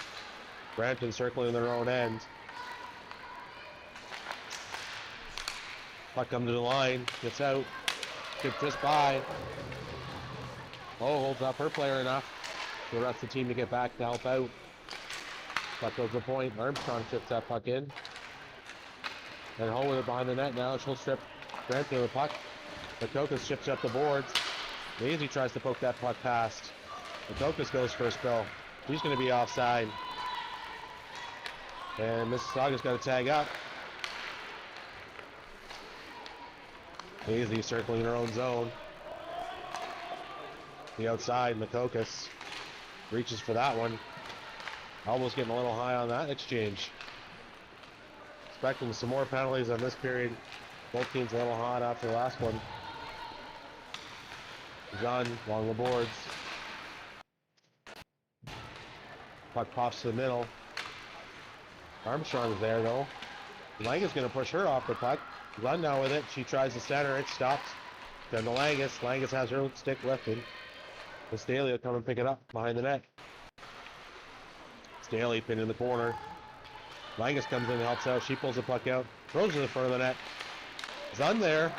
Brampton circling in their own end. Puck comes to the line. Gets out. Gets just by. Oh, holds up her player enough for the rest of the team to get back to help out. Puck goes to the point. Armstrong chips that puck in. And home with it behind the net now. She'll strip Brampton with the puck. Makokis chips up the boards. Mazi tries to poke that puck past. Makokis goes for a spill. He's going to be offside. And Mississauga's got to tag up. Mazi circling her own zone. The outside, Makokis reaches for that one. Almost getting a little high on that exchange. Expecting some more penalties on this period. Both teams a little hot after the last one. Zunn along the boards. Puck pops to the middle. Armstrong's there though. Langis going to push her off the puck. Zunn now with it. She tries to center it. Stops. Then to Langis. Langis has her stick lifted. The Staley will come and pick it up behind the net. Staley pinned in the corner. Langis comes in and helps out. She pulls the puck out. Throws it in the front of the net. Zunn there.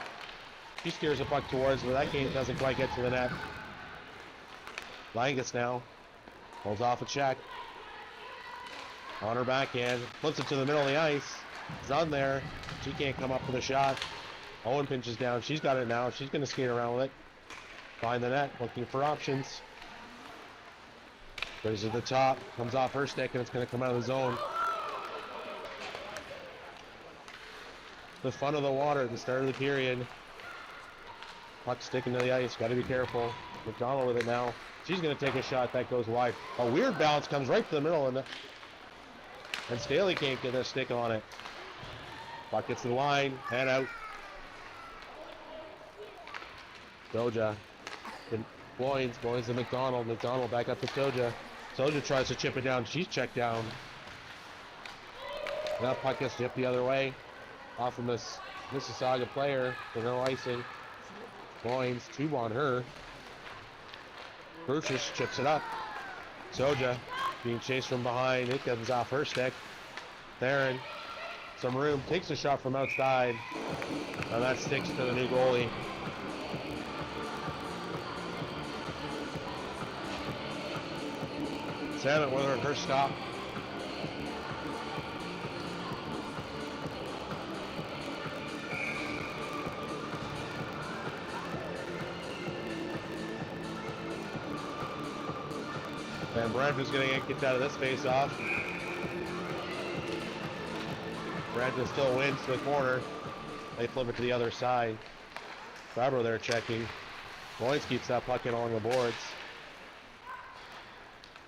She steers the puck towards, but that game doesn't quite get to the net. Langis now. Pulls off a check. On her backhand. Flips it to the middle of the ice. Zunn there. She can't come up with a shot. Owen pinches down. She's got it now. She's going to skate around with it. Behind the net. Looking for options. Goes to the top. Comes off her stick, and it's going to come out of the zone. The fun of the water at the start of the period. Puck sticking to the ice. Got to be careful. MacDonald with it now. She's going to take a shot. That goes wide. A weird bounce comes right to the middle, and Staley can't get their stick on it. Puck gets to the line. And out. Soja. Boynes to MacDonald. MacDonald back up to Soja. Soja tries to chip it down. She's checked down. That puck gets chipped the other way. Off from this Mississauga player for no icing. Boynes, 2 on her. Brutus chips it up. Soja being chased from behind. It comes off her stick. Theron, some room, takes a shot from outside. And that sticks to the new goalie. Samet with her stop. And Brampton's going to get kicked out of this face-off. Brampton still wins to the corner. They flip it to the other side. Fabro there checking. Boyce keeps that puck in along the boards.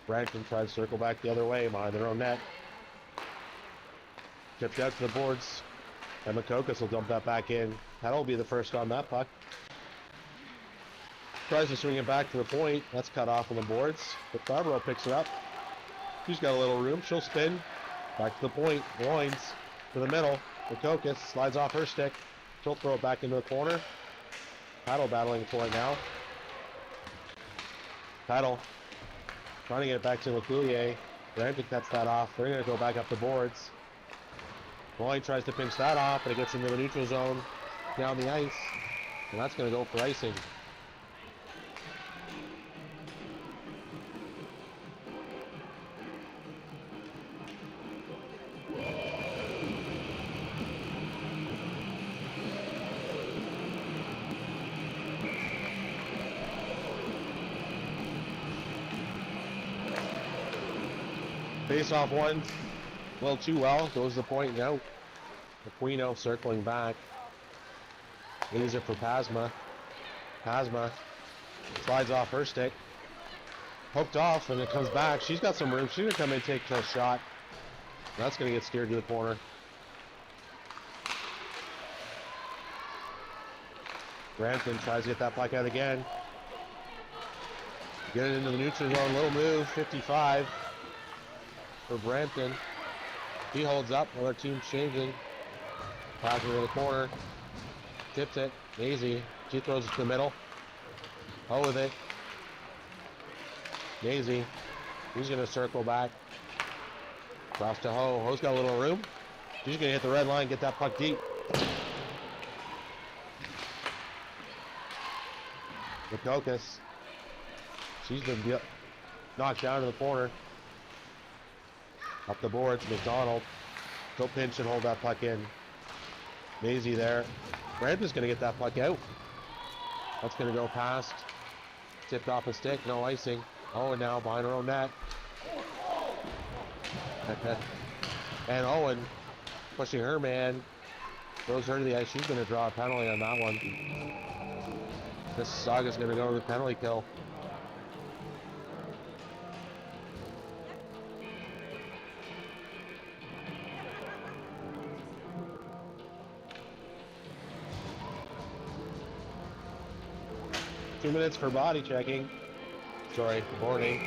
Brampton tries to circle back the other way behind their own net. Tipped out to the boards. And Makokis will dump that back in. Peddle will be the first on that puck. Tries to swing it back to the point. That's cut off on the boards. But Fabro picks it up. She's got a little room. She'll spin. Back to the point. Loins to the middle. Makokis slides off her stick. She'll throw it back into the corner. Peddle battling for it now. Peddle trying to get it back to Lecuyer. Brampton cuts that off. They're going to go back up the boards. Loin tries to pinch that off, but it gets into the neutral zone down the ice. And that's going to go for icing. Face off one, a little too well, goes to the point now. Aquino circling back. Leaves it for Pasma. Pasma slides off her stick. Poked off and it comes back. She's got some room. She's going to come in and take a shot. That's going to get steered to the corner. Brampton tries to get that puck out again. Get it into the neutral zone. Little move, 55. For Brampton. He holds up while their team's changing. Passes it in the corner. Tips it. Mazi. She throws it to the middle. Ho with it. Mazi. He's going to circle back. Cross to Ho. Ho's got a little room. She's going to hit the red line, get that puck deep. Makokis. She's been knocked down to the corner. Up the boards, MacDonald. Go pinch and hold that puck in. Mazi there. Brampton's going to get that puck out. That's going to go past. Tipped off a stick, no icing. Owen now behind her own net. And Owen pushing her man. Throws her to the ice. She's going to draw a penalty on that one. Mississauga's going to go to the penalty kill. Minutes for body checking. Sorry, boarding.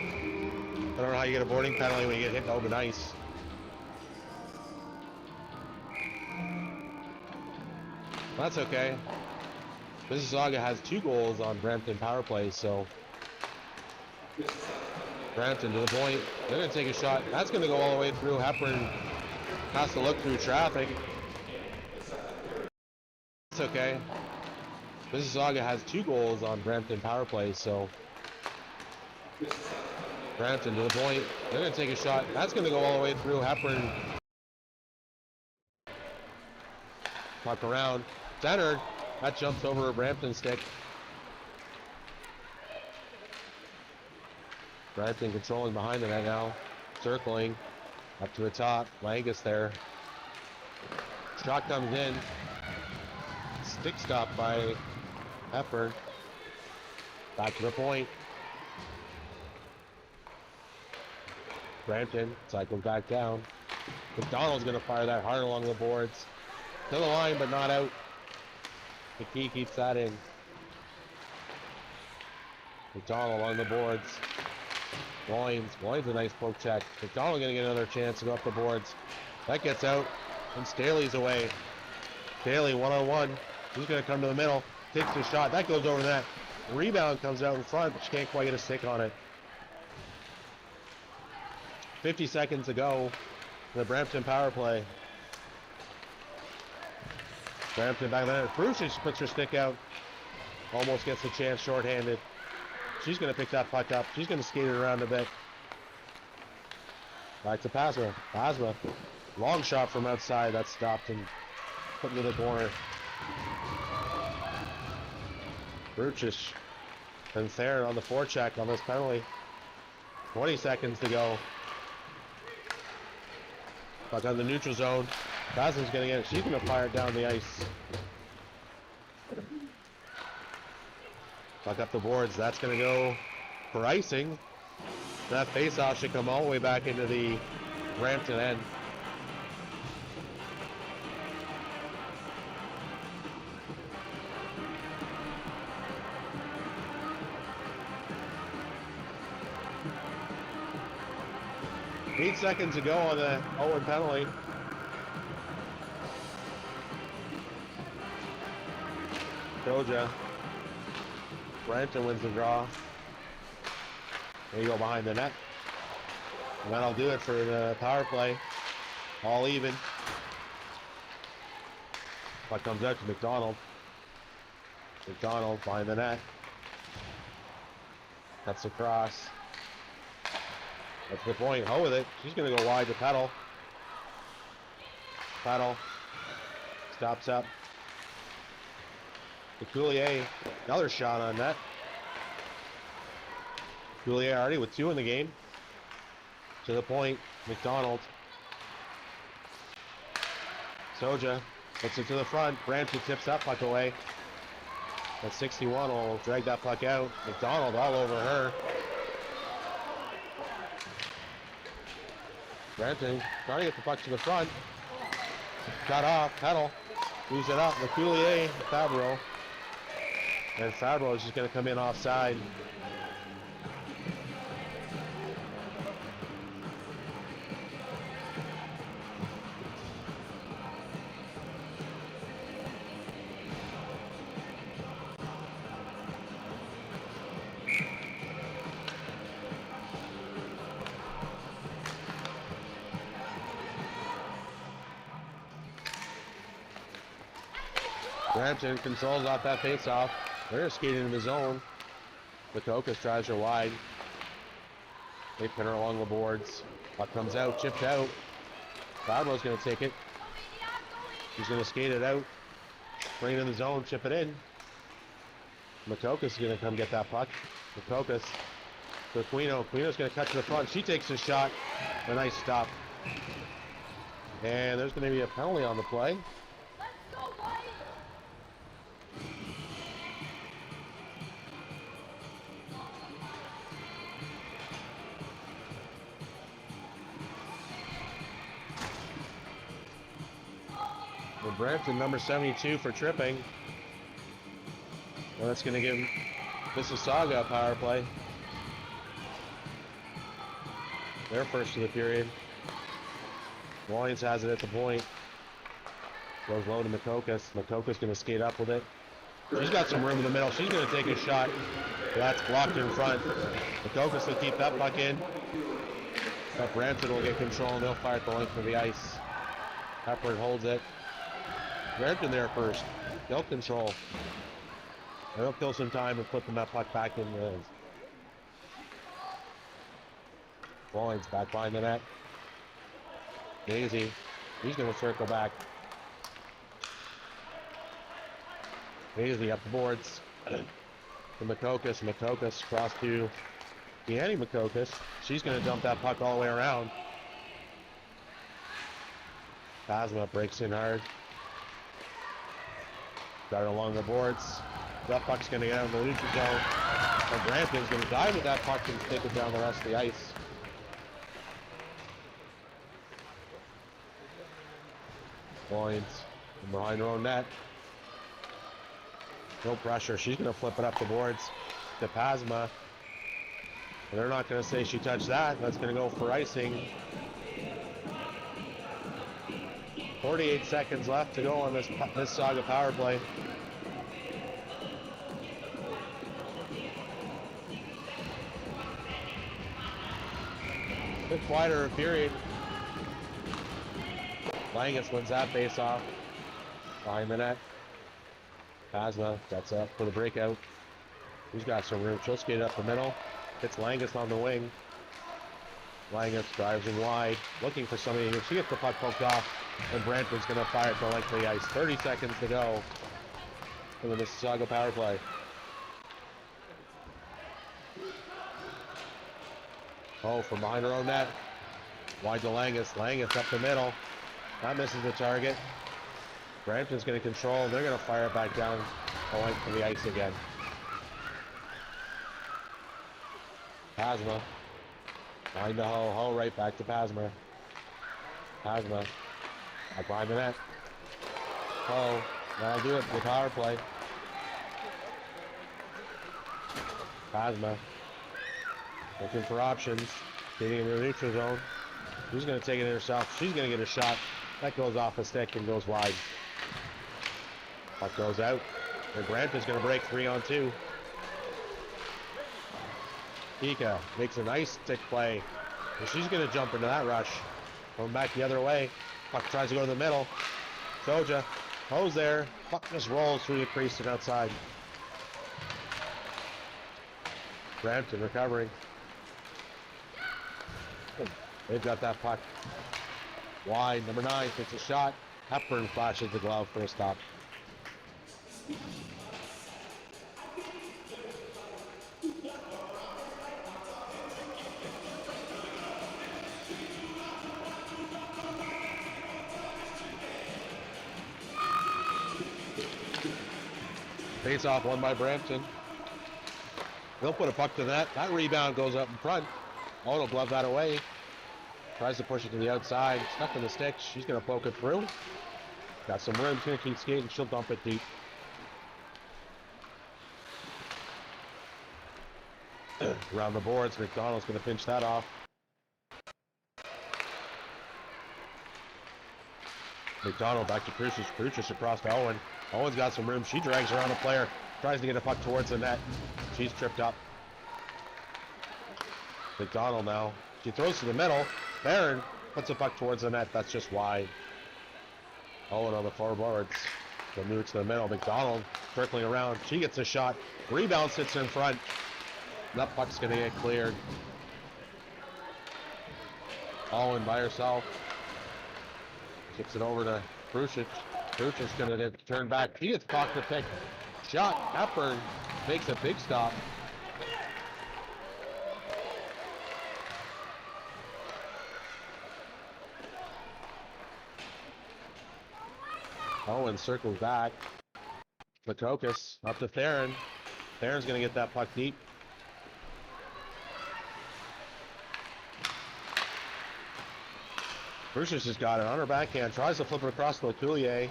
I don't know how you get a boarding penalty when you get hit in open ice. That's okay. Mississauga has 2 goals on Brampton power play, so Brampton to the point. They're going to take a shot. That's going to go all the way through. Hepburn has to look through traffic. It's okay. Mississauga has 2 goals on Brampton power play, so Brampton to the point. They're going to take a shot. That's going to go all the way through. Hepburn. Puck around. Centered. That jumps over a Brampton stick. Brampton controlling behind the net now. Circling. Up to the top. Langis there. Shot comes in. Stick stop by Hepburn. Back to the point. Brampton cycles back down. MacDonald's going to fire that hard along the boards. To the line, but not out. Kika keeps that in. MacDonald on the boards. Loins a nice poke check. MacDonald going to get another chance to go up the boards. That gets out, and Staley's away. Staley one-on-one. He's going to come to the middle. Takes the shot. That goes over the net. Rebound comes out in front, but she can't quite get a stick on it. 50 seconds to go. The Brampton power play. Brampton back there. Bruce just puts her stick out. Almost gets the chance shorthanded. She's going to pick that puck up. She's going to skate it around a bit. Back to Pasma. Pasma. Long shot from outside. That stopped and put into the corner. Brucic and Theron on the forecheck on this penalty. 20 seconds to go. Puck on the neutral zone. Pasma's going to get it. She's going to fire it down the ice. Puck up the boards. That's going to go for icing. That face-off should come all the way back into the Brampton end. Eight seconds to go on the Owen penalty. Doja. Brampton wins the draw. There you go behind the net. And that'll do it for the power play. All even. Puck comes out to MacDonald. MacDonald behind the net. Cuts across. That's the point. Ho with it. She's going to go wide to Peddle. Peddle. Stops up. Lecuyer. Another shot on net. Lecuyer already with 2 in the game. To the point. MacDonald. Soja. Puts it to the front. Brampton tips that puck away. At 61 will drag that puck out. MacDonald all over her. Brampton trying to get the puck to the front. Cut off. Peddle. Moves it up. Lecuyer. Fabro. And Fabro is just going to come in offside. Brampton controls off that face-off. They're skating in the zone. Makokis drives her wide. They pin her along the boards. Puck comes out, chipped out. Fabro's going to take it. She's going to skate it out. Bring it in the zone, chip it in. Makokis is going to come get that puck. Makokis to Aquino. Aquino's going to cut to the front. She takes a shot. A nice stop. And there's going to be a penalty on the play. Brampton, number 72 for tripping. Well, that's going to give Mississauga a power play. They're first of the period. Williams has it at the point. Goes low to Makokis. Makokis going to skate up with it. She's got some room in the middle. She's going to take a shot. That's blocked in front. Makokis will keep that puck in. But Brampton will get control and they'll fire at the length of the ice. Hepburn holds it. Brampton there first. They'll control. They'll kill some time and put the puck back in the Bronwyn's back behind the net. Mazi. He's going to circle back. Mazi up the boards. To Makokis. Makokis cross to Tiani Makokis. She's going to dump that puck all the way around. Pasma breaks in hard. Got it along the boards. That puck's going to get out of the neutral zone. And Brampton's going to dive with that puck and take it down the rest of the ice. Points from behind her own net. No pressure. She's going to flip it up the boards to Pasma. And they're not going to say she touched that. That's going to go for icing. 48 seconds left to go on this Mississauga power play. A bit quieter period. Langis wins that face off. Behind the net. Pasma gets up for the breakout. She's got some room. She'll skate up the middle. Hits Langis on the wing. Langis drives in wide, looking for somebody. If she gets the puck poked off, and Brampton's going to fire it to length of the ice. 30 seconds to go for the Mississauga power play. Oh, from behind her own net. Wide to Langis. Langis up the middle. That misses the target. Brampton's going to control. They're going to fire it back down the length of the ice again. Pasma. Behind the Ho right back to Pasma. Pasma. Back behind the net. Ho. That'll do it. The power play. Pasma. Looking for options. Getting into the neutral zone. She's going to take it in herself. She's going to get a shot. That goes off a stick and goes wide. Puck goes out. And Brampton's going to break 3-on-2. Kika makes a nice stick play. And she's going to jump into that rush. Going back the other way. Puck tries to go to the middle. Soja. Ho's there. Puck just rolls through the crease and outside. Brampton recovering. They've got that puck. Wide. Number 9 takes a shot. Hepburn flashes the glove for a stop. Face off won by Brampton. They'll put a puck to that. That rebound goes up in front. Owen will glove that away. Tries to push it to the outside. Stuck in the stick. She's going to poke it through. Got some room. She's going to keep skating. She'll dump it deep. Around the boards. MacDonald's going to pinch that off. MacDonald back to Crucius. Crucius across to Owen. Owen's got some room. She drags around a player. Tries to get a puck towards the net. She's tripped up. MacDonald now. She throws to the middle. Barron puts a puck towards the net. That's just wide. Owen on the forwards. They'll move to the middle. MacDonald circling around. She gets a shot. Rebound sits in front. That puck's going to get cleared. Owen by herself. Kicks it over to Crucius. Crucius going to get turned back. She gets puck to pick. Shot. Hepburn makes a big stop. Owen circles back. Makokis up to Theron. Theron's going to get that puck deep. Crucius has got it on her backhand. Tries to flip it across to Lecuyer.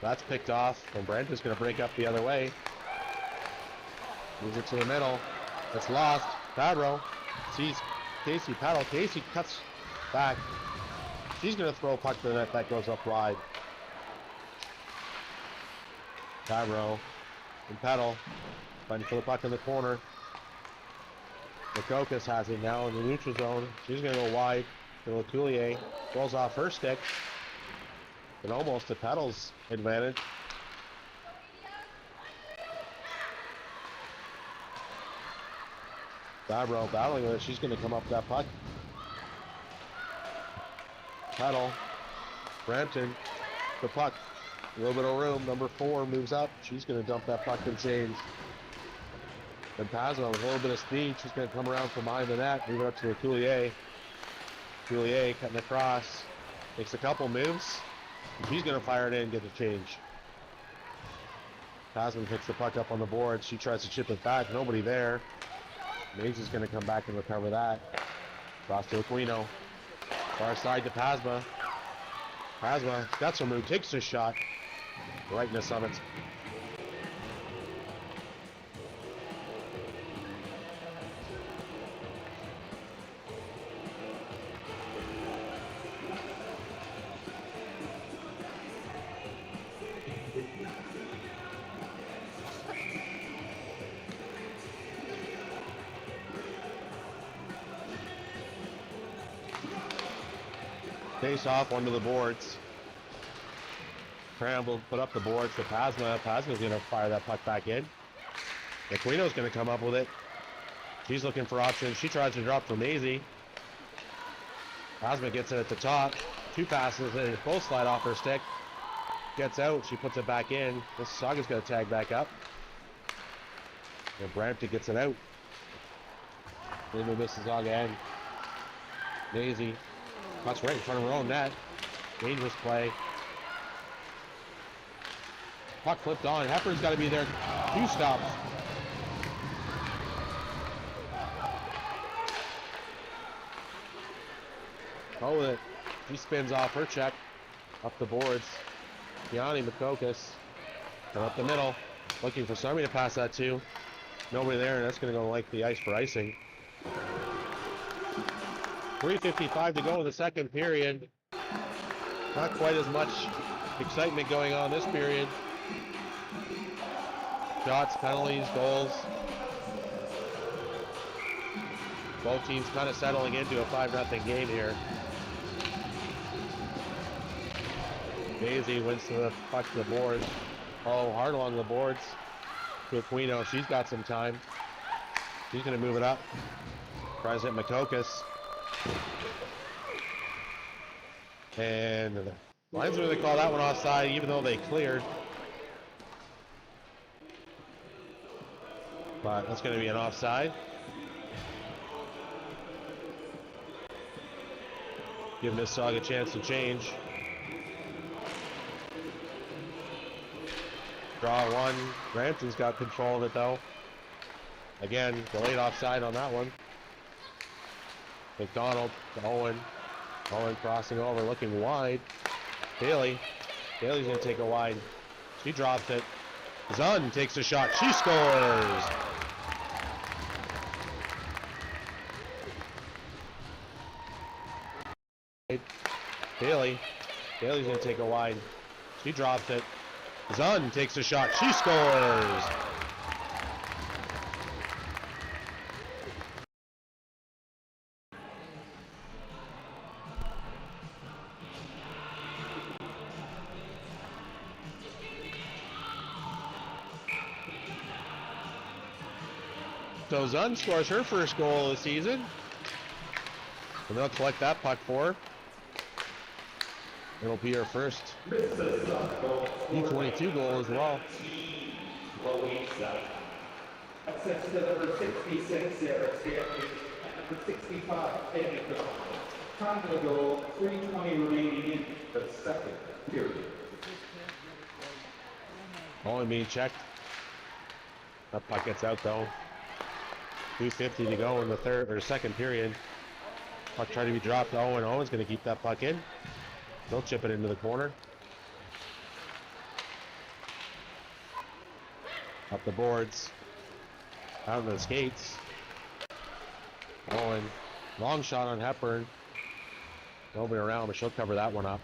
That's picked off. And Brampton's going to break up the other way. Moves it to the middle. It's lost. Fabro sees Casey Peddle. Casey cuts back. She's going to throw a puck to the net. That goes up wide. Fabro and Peddle fighting for the puck in the corner. Makokis has it now in the neutral zone. She's going to go wide to Lecuyer. Rolls off her stick. And almost to Peddle's advantage. Fabro battling with it. She's going to come up that puck. Peddle. Brampton. The puck. A little bit of room. Number 4 moves up. She's going to dump that puck and change. And Pasma with a little bit of speed. She's going to come around from behind the net. Move it up to Lecuyer. Lecuyer cutting across. Makes a couple moves. She's going to fire it in and get the change. Pasma picks the puck up on the board. She tries to chip it back. Nobody there. Mazi's going to come back and recover that. Cross to Aquino. Far side to Pasma. Pasma got some room. Takes a shot. Right in the summits. Face off onto the boards. Scramble, put up the boards to Pasma. Pasma's going to fire that puck back in. Aquino's going to come up with it. She's looking for options. She tries to drop for Mazi. Pasma gets it at the top. 2 passes and both slide off her stick. Gets out. She puts it back in. Mississauga's going to tag back up. And Brampton gets it out. Into Mississauga end. Mazi. Cuts right in front of her own net. Dangerous play. Puck flipped on. Hepburn's got to be there. 2 stops. Oh, she spins off her check. Up the boards. Tiani, Makokis. And up the middle. Looking for somebody to pass that to. Nobody there, and that's going to go like the ice for icing. 3:55 to go in the second period. Not quite as much excitement going on this period. Shots, penalties, goals. Both teams kind of settling into a 5-0 game here. Mazi wins to the puck to the boards. Oh, hard along the boards to Aquino. She's got some time. She's going to move it up. Tries it Makokis. And the linesman, they call that one offside, even though they cleared. But that's going to be an offside. Give Mississauga a chance to change. Draw one. Brampton's got control of it though. Again, delayed offside on that one. MacDonald to Owen. Owen crossing over, looking wide. Haylee. Haylee's going to take a wide. She drops it. Zunn takes a shot. She scores! Haylee's going to take a wide. She drops it. Zunn takes a shot. She scores! So Zunn scores her first goal of the season. And they'll collect that puck for her. It'll be her first U22 goal as well. Access to number 66, Sarah Stanley, number 65, Eddie. Time to go, 3:20 remaining in the second period. Only being checked. That puck gets out though. 2:50 to go in the third or second period. Puck trying to be dropped to Owen. Owen's going to keep that puck in. They'll chip it into the corner. Up the boards. Out in the skates. Owen. Long shot on Hepburn. Nobody around, but she'll cover that one up.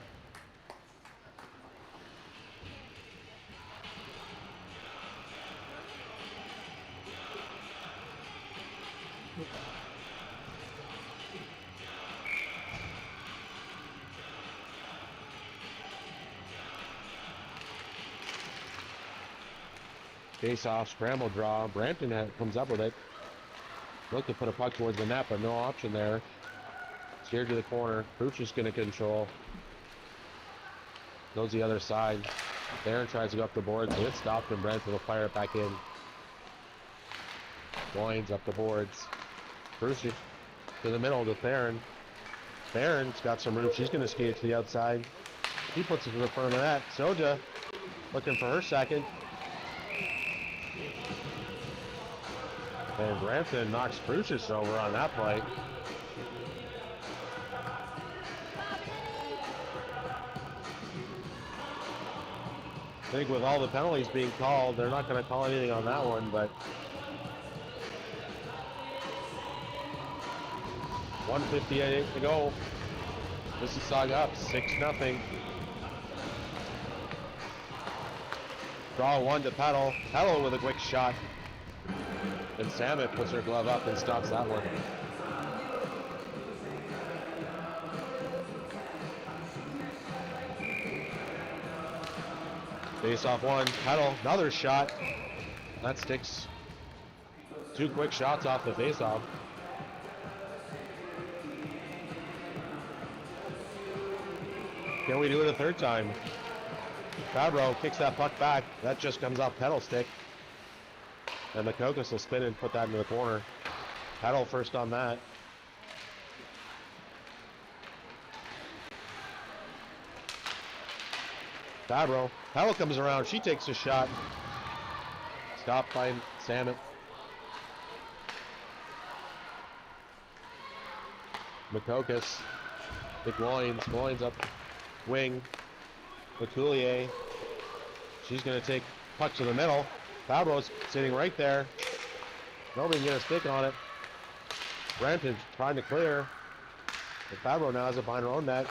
Face-off, scramble draw. Brampton comes up with it. Look to put a puck towards the net, but no option there. Steered to the corner. Pooch is going to control. Goes the other side. Darren tries to go up the boards. It's stopped, and Brampton will fire it back in. Loins up the boards. Pooch to the middle to Theron. Theron's got some room. She's going to skate it to the outside. He puts it to the front of the net. Soja looking for her second. And Brampton knocks Brutus over on that play. I think with all the penalties being called, they're not going to call anything on that one, but 1:58 to go. Mississauga up 6-0. Draw one to Peddle. Peddle with a quick shot. And Samet puts her glove up and stops that one. Face off one. Peddle, another shot. That sticks. Two quick shots off the face off. Can we do it a third time? Fabro kicks that puck back. That just comes off Peddle's stick. And Makokis will spin and put that into the corner. Peddle first on that. Fabro. Peddle comes around. She takes a shot. Stopped by Samet. Makokis. Loins up wing. Lecuyer. She's going to take puck to the middle. Fabro's sitting right there. Nobody can get a stick on it. Brampton's trying to clear. And Fabro now has it behind her own net.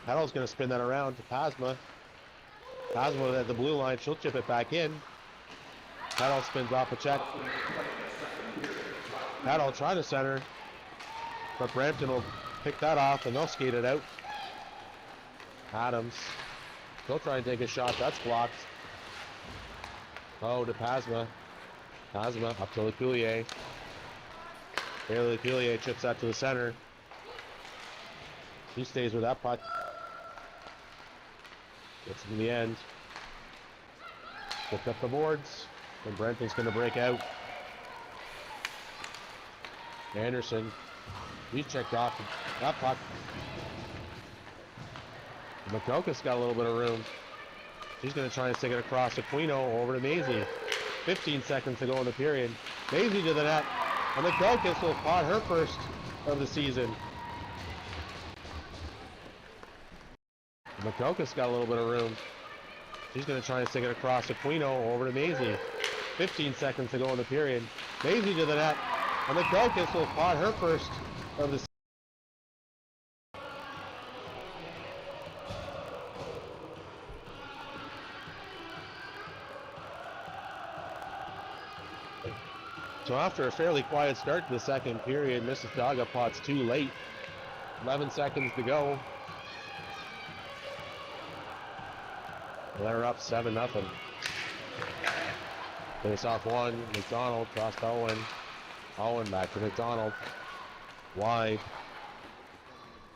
Peddle's going to spin that around to Pasma. Pasma at the blue line. She'll chip it back in. Peddle spins off a check. Peddle trying to center. But Brampton will pick that off and they'll skate it out. Adams. He'll try and take a shot. That's blocked. Oh, to Pasma. Pasma up to Lecuyer. Lecuyer chips that to the center. He stays with that puck. Gets in the end. Picked up the boards. And Brampton's going to break out. Anderson. He's checked off that puck. Makokis got a little bit of room. She's going to try and stick it across Aquino over to Mazi. 15 seconds to go in the period. Mazi to the net. And Makokis will pot her first of the season. Makokis got a little bit of room. She's going to try and stick it across Aquino over to Mazi. 15 seconds to go in the period. Mazi to the net. And Makokis will pot her first of the season. So after a fairly quiet start to the second period, Mississauga pots too late. 11 seconds to go. They're up 7-0. Face off one, MacDonald cross to Owen. Owen back to MacDonald. Wide.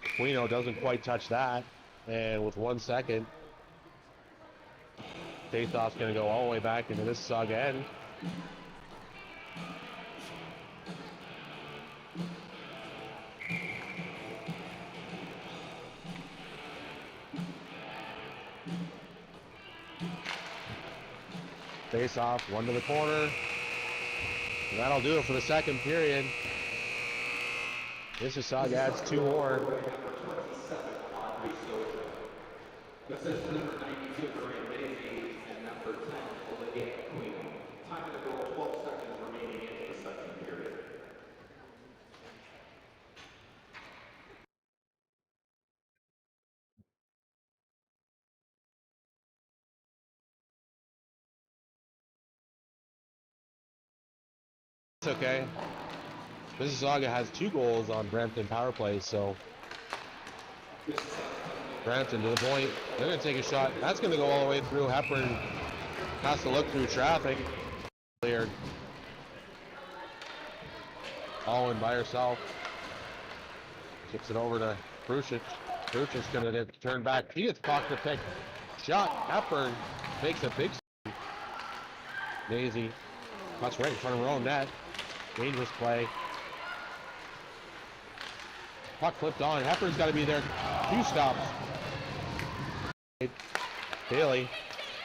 Aquino doesn't quite touch that. And with 1 second, face-off's going to go all the way back into Mississauga end. Face off, one to the corner. And that'll do it for the second period. Mississauga adds 2 more. This is number 92 for Mazi and number 10 Olivia Hepburn. Time to go, 12 seconds remaining into the second period. It's okay. Mississauga has 2 goals on Brampton power play, so Brampton to the point. They're going to take a shot. That's going to go all the way through. Hepburn has to look through traffic. Cleared. Owen by herself. Kicks it over to Prusic. Prusic's going to get turned back. He gets caught to pick. Shot. Hepburn makes a big save. Mazi. That's right in front of her own net. Dangerous play. Puck flipped on. Hepburn's got to be there. 2 stops. Staley.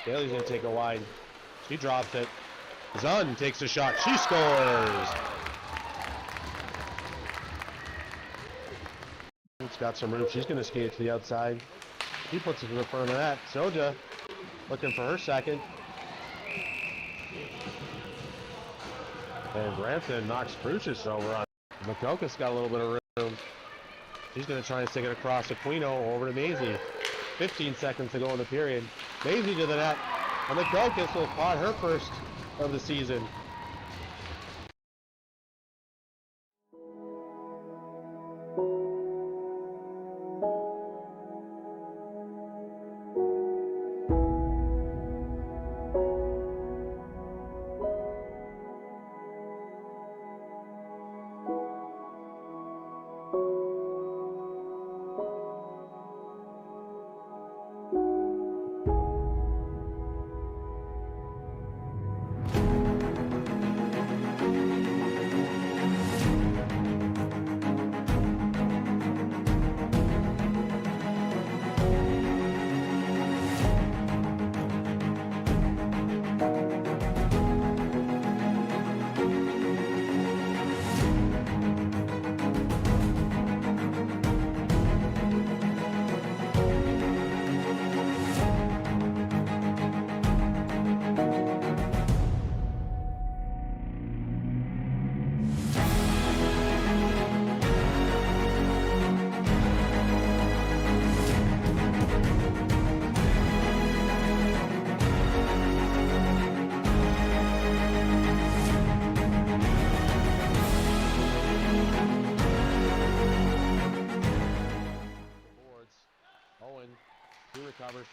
Staley's going to take a wide. She drops it. Zunn takes a shot. She scores. It's got some room. She's going to skate to the outside. She puts it to the front of the net. Soja looking for her second. And Brampton knocks Prusic over on. Makokis got a little bit of room. She's going to try and stick it across Aquino over to Mazi. 15 seconds to go in the period. Mazi to the net. And Makokis will pot her first of the season.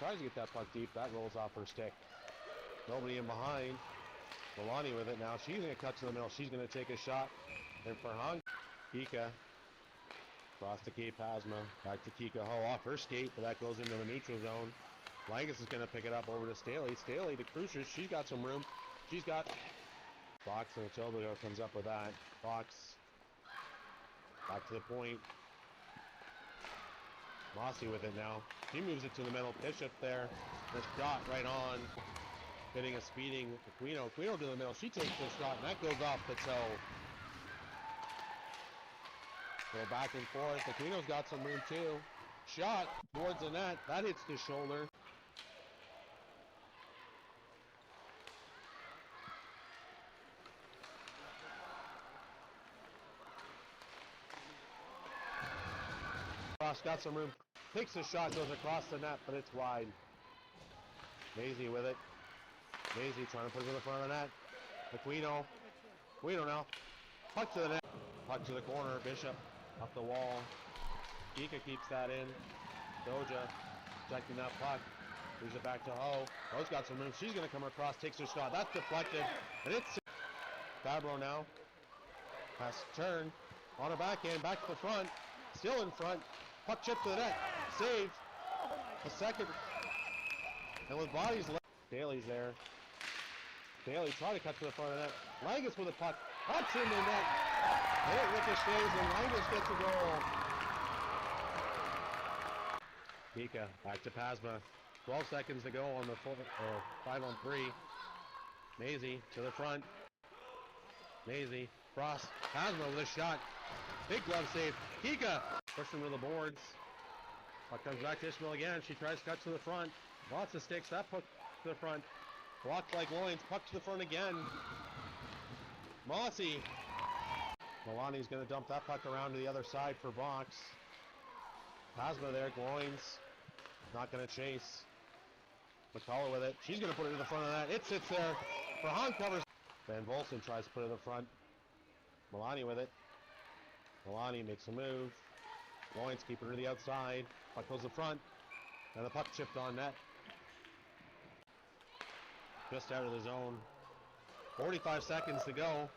tries to get that puck deep. That rolls off her stick. Nobody in behind. Milani with it now. She's going to cut to the middle. She's going to take a shot. And for Kika. Across to K Pasma. Back to Kika. Ho off her skate, but that goes into the neutral zone. Langis is going to pick it up over to Staley. Staley to Crucius. She's got some room. She's got Fox, and Ochoa comes up with that. Fox. Back to the point. Mazi with it now. She moves it to the middle. Bishop there. The shot right on. Hitting a speeding Aquino. Aquino to the middle. She takes the shot, and that goes off the toe. Go back and forth. Aquino's got some room too. Shot towards the net. That hits the shoulder. Cross got some room. Takes the shot, goes across the net, but it's wide. Mazi with it. Mazi trying to put it in the front of the net. Aquino. Aquino now. Puck to the net. Puck to the corner. Bishop up the wall. Kika keeps that in. Doja checking that puck. Moves it back to Ho. Ho's got some room. She's going to come across. Takes her shot. That's deflected. And it's Fabro now. Has turn. On her backhand. Back to the front. Still in front. Puck chip to the net. Saved. A second. And with bodies left. Staley's there. Staley trying to cut to the front of the net. Langis with a puck. Puck's in the net. And it ricochets and Langis gets a goal. Kika back to Pasma. 12 seconds to go on the 5-on-3. Mazi to the front. Mazi. Cross. Pasma with a shot. Big glove save. Kika pushing to the boards. Puck comes back to Ishmael again. She tries to cut to the front. Lots of sticks. That puck to the front. Blocked like loins. Puck to the front again. Mazi. Milani's going to dump that puck around to the other side for Box. Pasma there. Loins. Not going to chase. McCullough with it. She's going to put it in the front of that. It sits there. Verhaan covers. Van Volsen tries to put it in the front. Milani with it. Milani makes a move. Loins keeping her to the outside. Puck goes to the front. And the puck chipped on net. Just out of the zone. 45 seconds to go.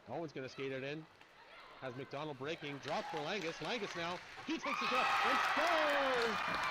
Owen's going to skate it in. Has MacDonald breaking. Drop for Langis. Langis now. He takes the shot and scores!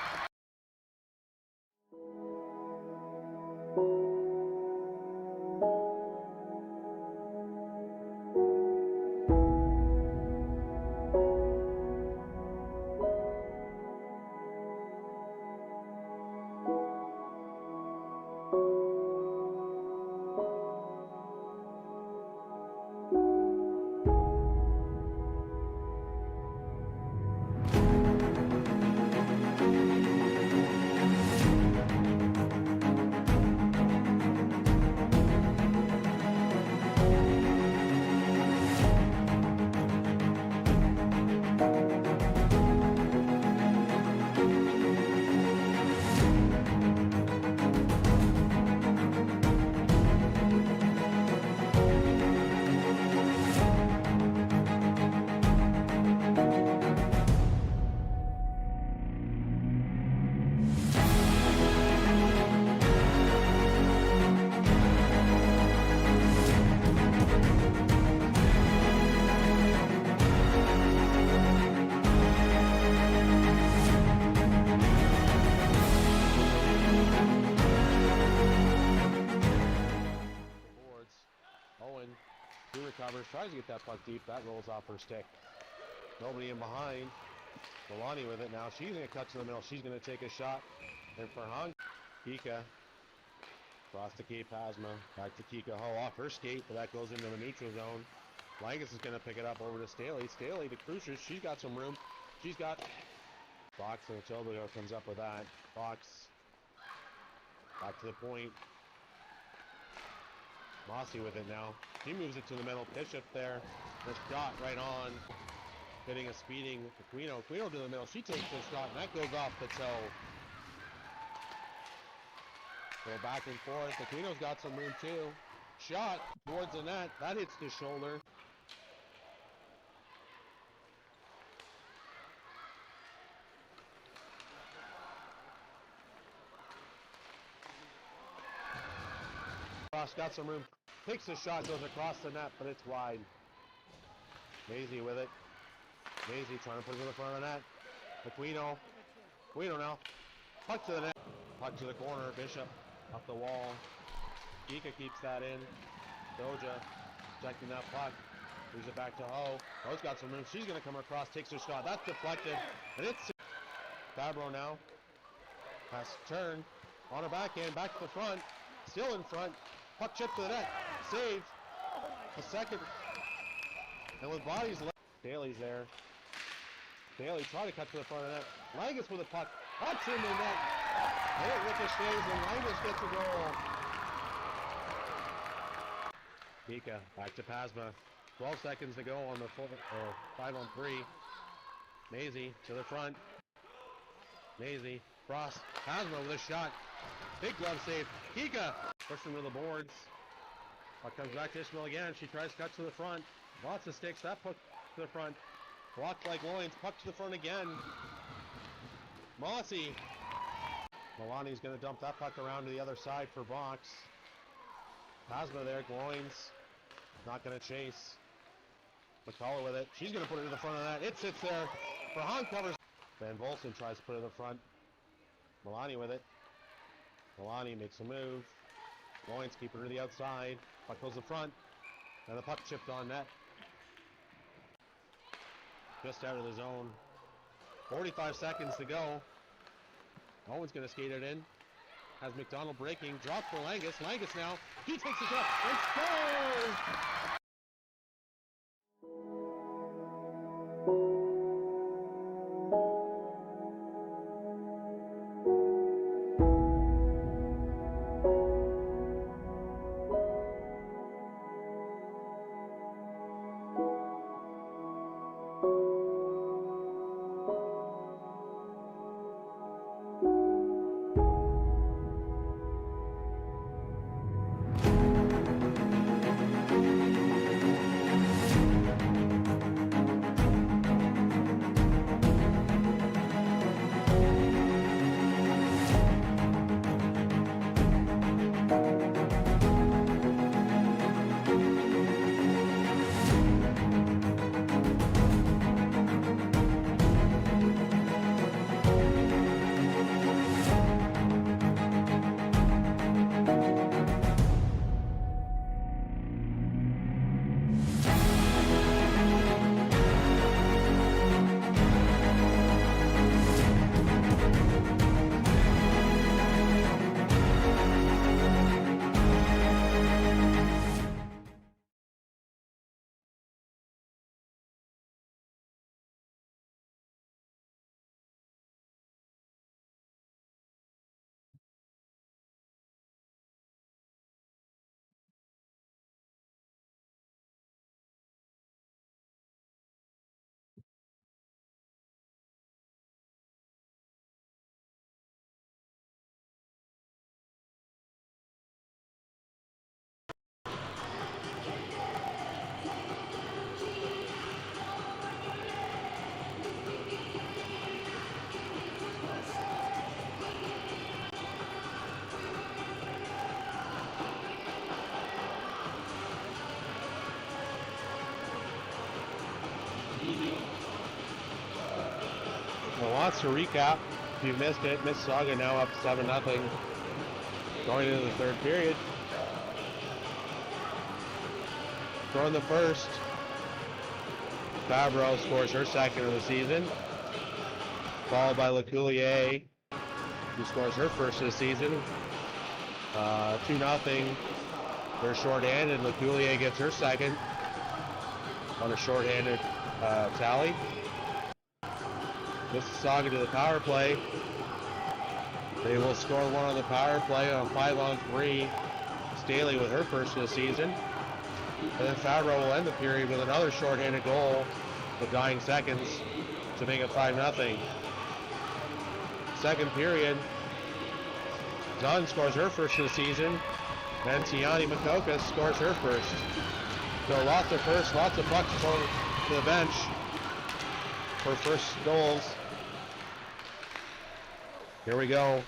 Owen, he recovers, tries to get that puck deep. That rolls off her stick. Nobody in behind. Milani with it now. She's going to cut to the middle. She's going to take a shot. And for Kika. Across to K Pasma. Back to Kika. Ho off her skate, but that goes into the neutral zone. Langis is going to pick it up over to Staley. Staley to Crucius. She's got some room. She's got Fox, and Ochoa comes up with that. Fox. Back to the point. Mazi with it now. He moves it to the middle. Bishop there. The shot right on. Hitting a speeding Aquino. Aquino to the middle. She takes the shot, and that goes off the toe. Go back and forth. Aquino's got some room too. Shot towards the net. That hits the shoulder. across, got some room. Takes the shot, goes across the net, but it's wide. Mazi with it. Mazi trying to put it in the front of the net. Aquino. Aquino now. Puck to the net. Puck to the corner. Bishop up the wall. Kika keeps that in. Doja checking that puck. Moves it back to Ho. Ho's got some room. She's going to come across, takes her shot. That's deflected. And it's Fabro now. Has turn on her backhand, back to the front. Still in front. Puck chip to the net. Save. A second. And with bodies left. Staley's there. Staley trying to cut to the front of the net. Langis with a puck. That's in the net. And it ricochets and Langis gets a goal. Kika back to Pasma. 12 seconds to go on the 5-on-3. Mazi to the front. Mazi, cross. Pasma with a shot. Big glove save. Kika pushing to the boards. Puck comes back to Ishmael again. She tries to cut to the front. Lots of sticks. That puck to the front. Blocked like Loins. Puck to the front again. Mazi. Milani's going to dump that puck around to the other side for box. Pasma there. Loins. Not going to chase. McCullough with it. She's going to put it in the front of that. It sits there. Verhaan covers. Van Volsen tries to put it in the front. Milani with it. Milani makes a move. Loins keeping her to the outside. Puck goes to the front. And the puck chipped on net. Just out of the zone. 45 seconds to go. Owen's going to skate it in. Has MacDonald breaking. Drop for Langis. Langis now. He takes the shot and scores! Well, lots to recap. If you missed it, Mississauga now up 7-0 going into the third period. Scoring the first. Fabro scores her second of the season, followed by Lecuyer, who scores her first of the season. 2-0. They're shorthanded. Lecuyer gets her second on a shorthanded tally. Mississauga to the power play. They will score one on the power play on 5-on-3. Staley with her first of the season. And then Fabro will end the period with another shorthanded goal with dying seconds to make it 5-0. Second period, Zunn scores her first of the season, and Tiani Makokis scores her first. So lots of firsts, lots of pucks going to the bench for first goals. Here we go.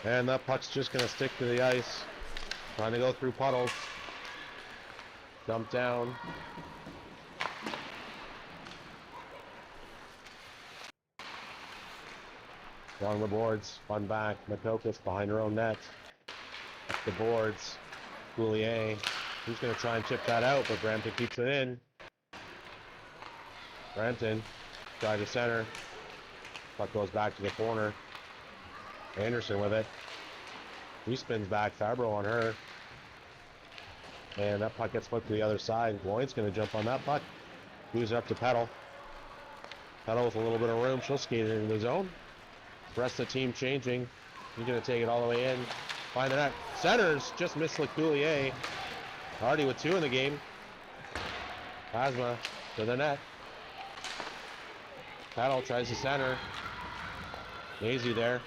And that puck's just going to stick to the ice. Trying to go through puddles. Dump down. Along the boards. Fun back. Makokis behind her own net. Up the boards. Coulier. He's going to try and chip that out, but Brampton keeps it in. Brampton. Try to center. Puck goes back to the corner. Anderson with it. He spins back. Fabro on her. And that puck gets flipped to the other side. Lloyd's going to jump on that puck. Moves up to Peddle. Peddle with a little bit of room. She'll skate it into the zone. The rest of the team changing. He's going to take it all the way in. Find the net. Centers. Just missed Lecuyer. Already with 2 in the game. Pasma to the net. Peddle tries to center. Mazi there.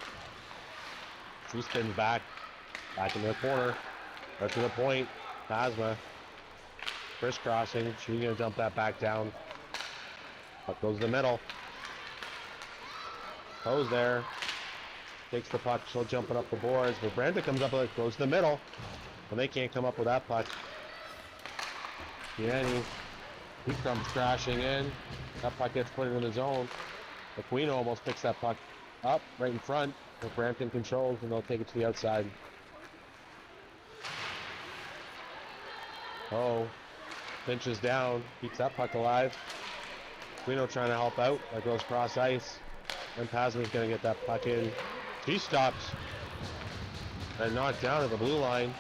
She spins back. Back into the corner. Right to the point. Pasma. Crisscrossing. She's going to dump that back down. Puck goes to the middle. Pose there. Takes the puck. She'll jumping up the boards. But Brampton comes up with it. Goes to the middle. And they can't come up with that puck. Tiani. He comes crashing in. That puck gets put into the zone. Aquino almost picks that puck up right in front. But Brampton controls and they'll take it to the outside. Oh. Pinches down. Keeps that puck alive. Aquino trying to help out. That goes cross ice. And Pasma's going to get that puck in. She stops. And knocked down at the blue line.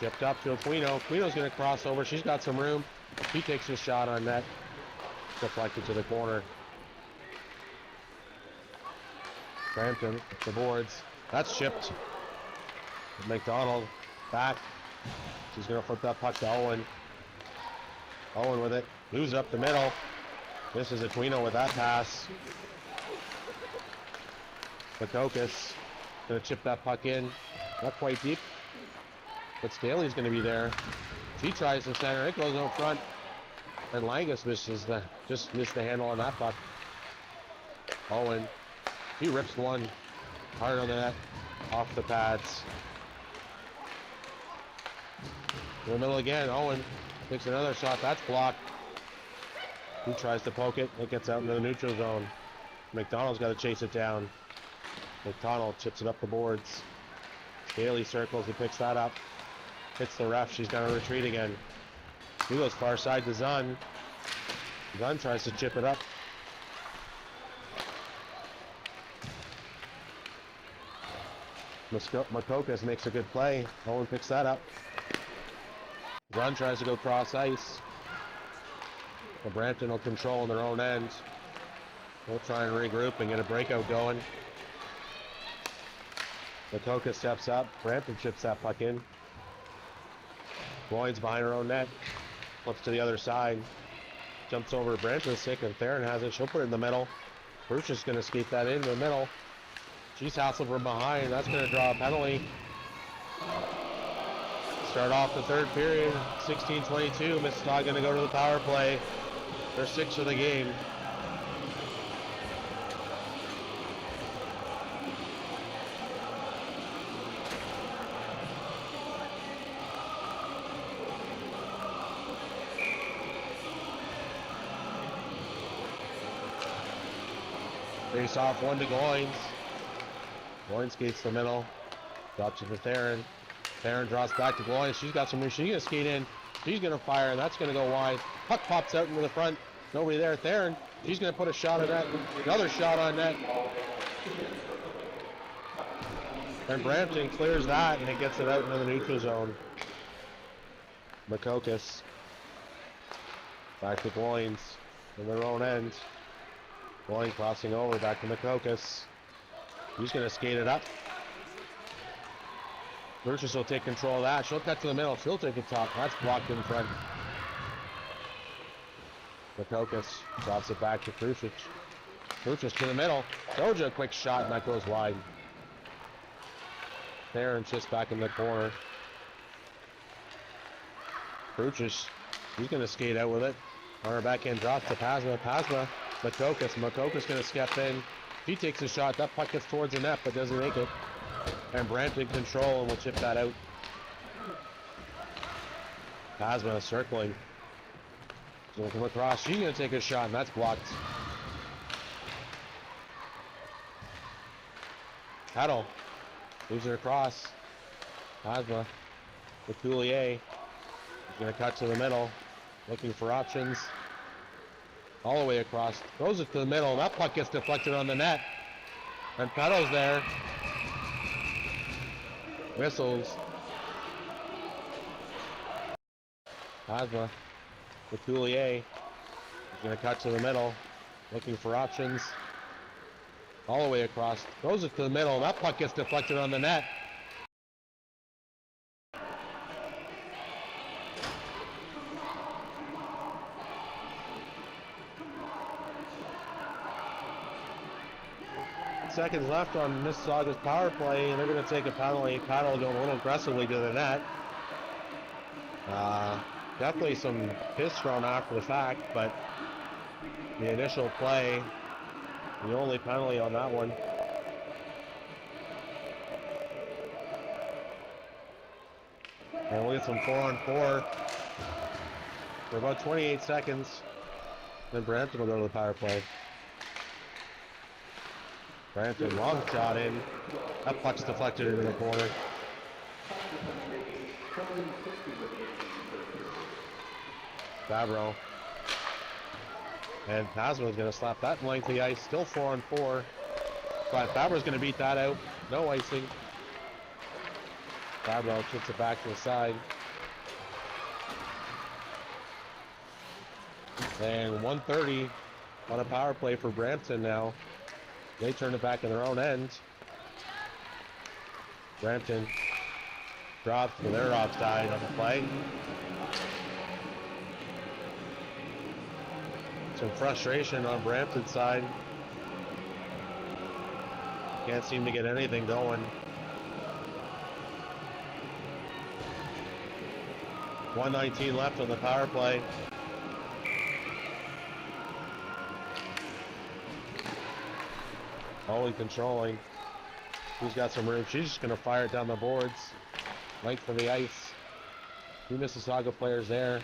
Tipped up to Aquino. Aquino's going to cross over. She's got some room. He takes a shot on net. Deflected to the corner. Brampton, the boards. That's chipped. MacDonald back. She's going to flip that puck to Owen. Owen with it. Moves up the middle. This is Aquino with that pass. Makokis going to chip that puck in. Not quite deep. But Staley's going to be there. She tries to center. It goes out front. And Langis just missed the handle on that puck. Owen. He rips one hard on the net. Off the pads. In the middle again. Owen takes another shot. That's blocked. He tries to poke it. It gets out into the neutral zone. MacDonald's got to chase it down. MacDonald chips it up the boards. Staley circles. He picks that up. Hits the ref. She's going to retreat again. He goes far side to Zunn. Zunn tries to chip it up. Makokis makes a good play. Owen picks that up. Zunn tries to go cross ice. The Brampton will control on their own end. They'll try and regroup and get a breakout going. Makokis steps up. Brampton chips that puck in. Lloyd's behind her own net. Flips to the other side. Jumps over Brampton's stick and Theron has it. She'll put it in the middle. Bruce is going to skate that into the middle. She's hassled from behind. That's going to draw a penalty. Start off the third period. 16-22. Mississauga going to go to the power play. They're 6 of the game. Face off one to Goins. Goins skates the middle. Drops it to Theron. Theron drops back to Goins. She's got some room. She's going to skate in. She's going to fire, and that's going to go wide. Puck pops out into the front. Nobody there. Theron. She's going to put a shot on net. Another shot on net. And Brampton clears that, and it gets it out into the neutral zone. Makokis. Back to Goins in their own end. Goins crossing over, back to Makokis. He's going to skate it up. Burgess will take control of that. She'll cut to the middle. She'll take it top. That's blocked in front. Makokis drops it back to Krucic. Krucic to the middle. Doja a quick shot, and that goes wide. Theron's just back in the corner. Krucic, he's going to skate out with it. On her backhand drop to Pasma. Pasma, Makokis. Makokis going to step in. He takes a shot. That puck gets towards the net, but doesn't make it. And Brampton control, and will chip that out. Pasma circling. She's gonna come across. She's gonna take a shot, and that's blocked. Peddle. Moves it across. Pasma. Lecuyer. He's gonna cut to the middle. Looking for options. All the way across. Throws it to the middle. That puck gets deflected on the net. And Peddle's there. Whistles. Pasma. Lecuyer. He's gonna cut to the middle. Looking for options. All the way across. Throws it to the middle. That puck gets deflected on the net. Seconds left on Mississauga's power play, and they're going to take a penalty. Peddle going a little aggressively to the net. Definitely some piss thrown after the fact, but the initial play, the only penalty on that one. And we'll get some 4-on-4 for about 28 seconds. Then Brampton will go to the power play. Brampton, long shot in. That puck's deflected into the corner. Fabro. And Pasma's going to slap that in length of the ice. Still 4-on-4. But Fabro's going to beat that out. No icing. Fabro kicks it back to the side. And 1:30 on a power play for Brampton now. They turn it back in their own end. Brampton drops for their offside on the play. Some frustration on Brampton's side. Can't seem to get anything going. 1:19 left on the power play. Owen controlling. She's got some room. She's just going to fire it down the boards. Length of the ice. Two Mississauga players there.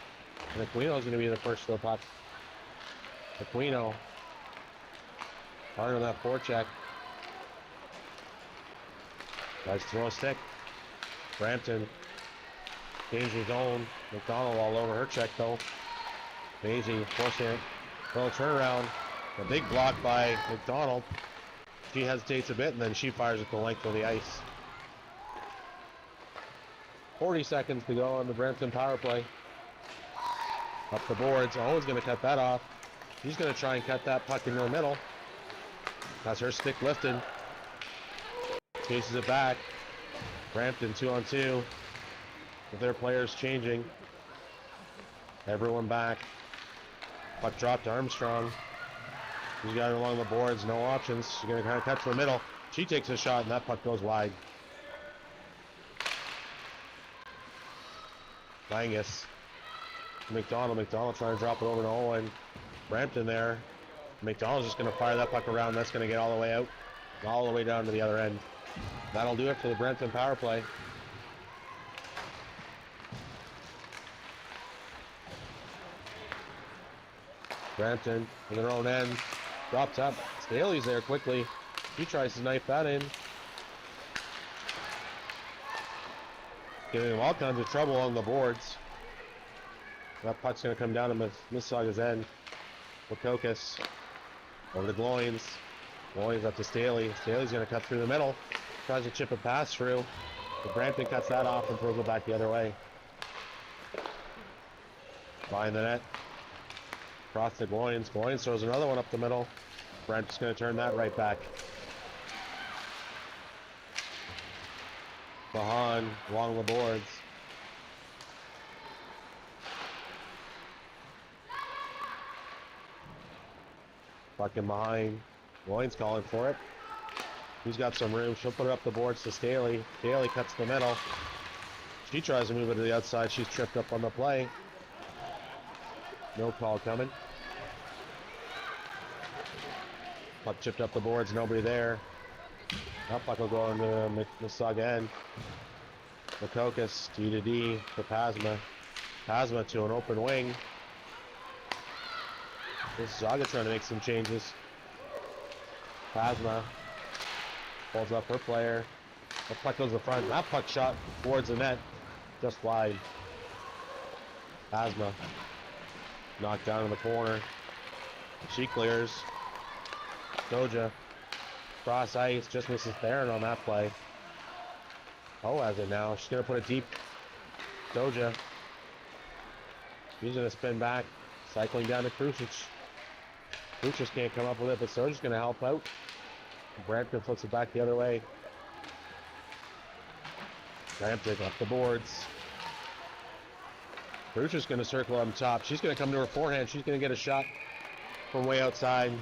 And Aquino's going to be the first to the puck. Aquino. Hard on that forecheck. Tries to throw a stick. Brampton. Danger zone. MacDonald all over her check though. Mazi forcing it. Little turnaround. A big block by MacDonald. She hesitates a bit and then she fires at the length of the ice. 40 seconds to go on the Brampton power play. Up the boards. Owen's going to cut that off. He's going to try and cut that puck in the middle. That's her stick lifted. Chases it back. Brampton 2-on-2. With their players changing. Everyone back. Puck dropped to Armstrong. He's got it along the boards, no options. She's going to kind of cut to the middle. She takes a shot and that puck goes wide. Langis. MacDonald trying to drop it over to Owen. Brampton there. MacDonald's just going to fire that puck around. That's going to get all the way out. All the way down to the other end. That'll do it for the Brampton power play. Brampton in their own end. Drops up. Staley's there quickly. He tries to knife that in. Giving him all kinds of trouble on the boards. That puck's going to come down to Mississauga's end. Makokis over to Gloins. Gloins up to Staley. Staley's going to cut through the middle. Tries to chip a pass through. But Brampton cuts that off and throws it back the other way. Behind the net. Across to Gloins. Gloins throws another one up the middle. Brent's going to turn that right back. Bahan along the boards. Fucking behind. Gloins calling for it. He's got some room. She'll put it up the boards to Staley. Staley cuts the middle. She tries to move it to the outside. She's tripped up on the play. No call coming. Puck chipped up the boards, nobody there. That puck will go into Mississauga end. Makokis, D to D for Pasma. Pasma to an open wing. Mississauga trying to make some changes. Pasma pulls up her player. The puck goes to the front. That puck shot towards the net. Just wide. Pasma knocked down in the corner. She clears. Doja cross ice. Just misses Theron on that play. Oh, has it now. She's going to put it deep. Doja. She's going to spin back. Cycling down to Krucic. Krucic can't come up with it, but Doja's going to help out. Brampton flips it back the other way. Brampton off the boards. Krucic's going to circle on top. She's going to come to her forehand. She's going to get a shot from way outside.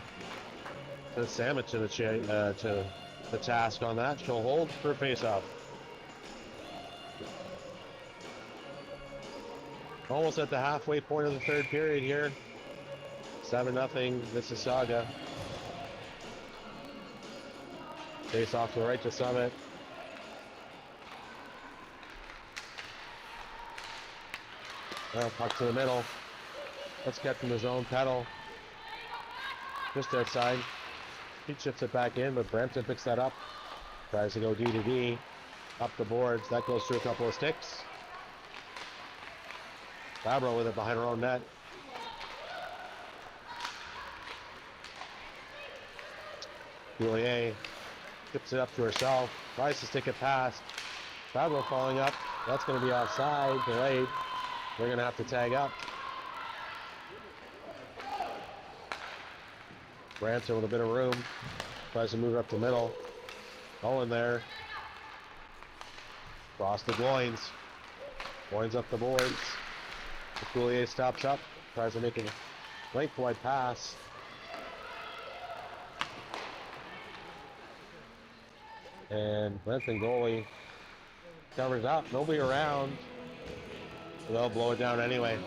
To Sam it to the task on that. She'll hold her face-off. Almost at the halfway point of the third period here. 7-0 Mississauga. Face off to the right to Summit. Puck to the middle. Let's get from the zone. Peddle. Just outside. He chips it back in, but Brampton picks that up. Tries to go D to D. Up the boards. That goes through a couple of sticks. Fabro with it behind her own net. Julier tips it up to herself. Tries to stick it past. Fabro falling up. That's going to be offside. Delayed. They're going to have to tag up. Brampton with a bit of room. Tries to move up the middle. Owen there. Cross the Goins. Goins up the boards. Lecuyer stops up. Tries to make a lengthwise pass. And Brampton goalie covers up. Nobody around. So they'll blow it down anyway.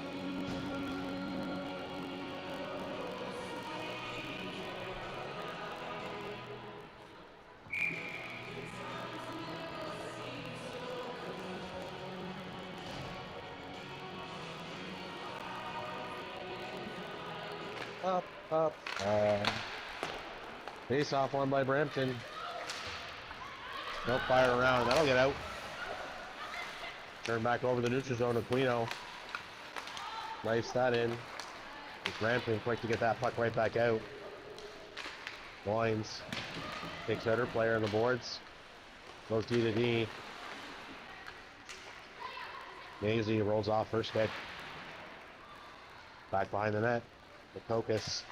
Up. Face off one by Brampton. Don't fire around. That'll get out. Turn back over the neutral zone to Aquino. Knifes that in. Brampton quick to get that puck right back out. Loins takes out her player on the boards. Goes D to D. Mazi rolls off her stick. Back behind the net. Makokis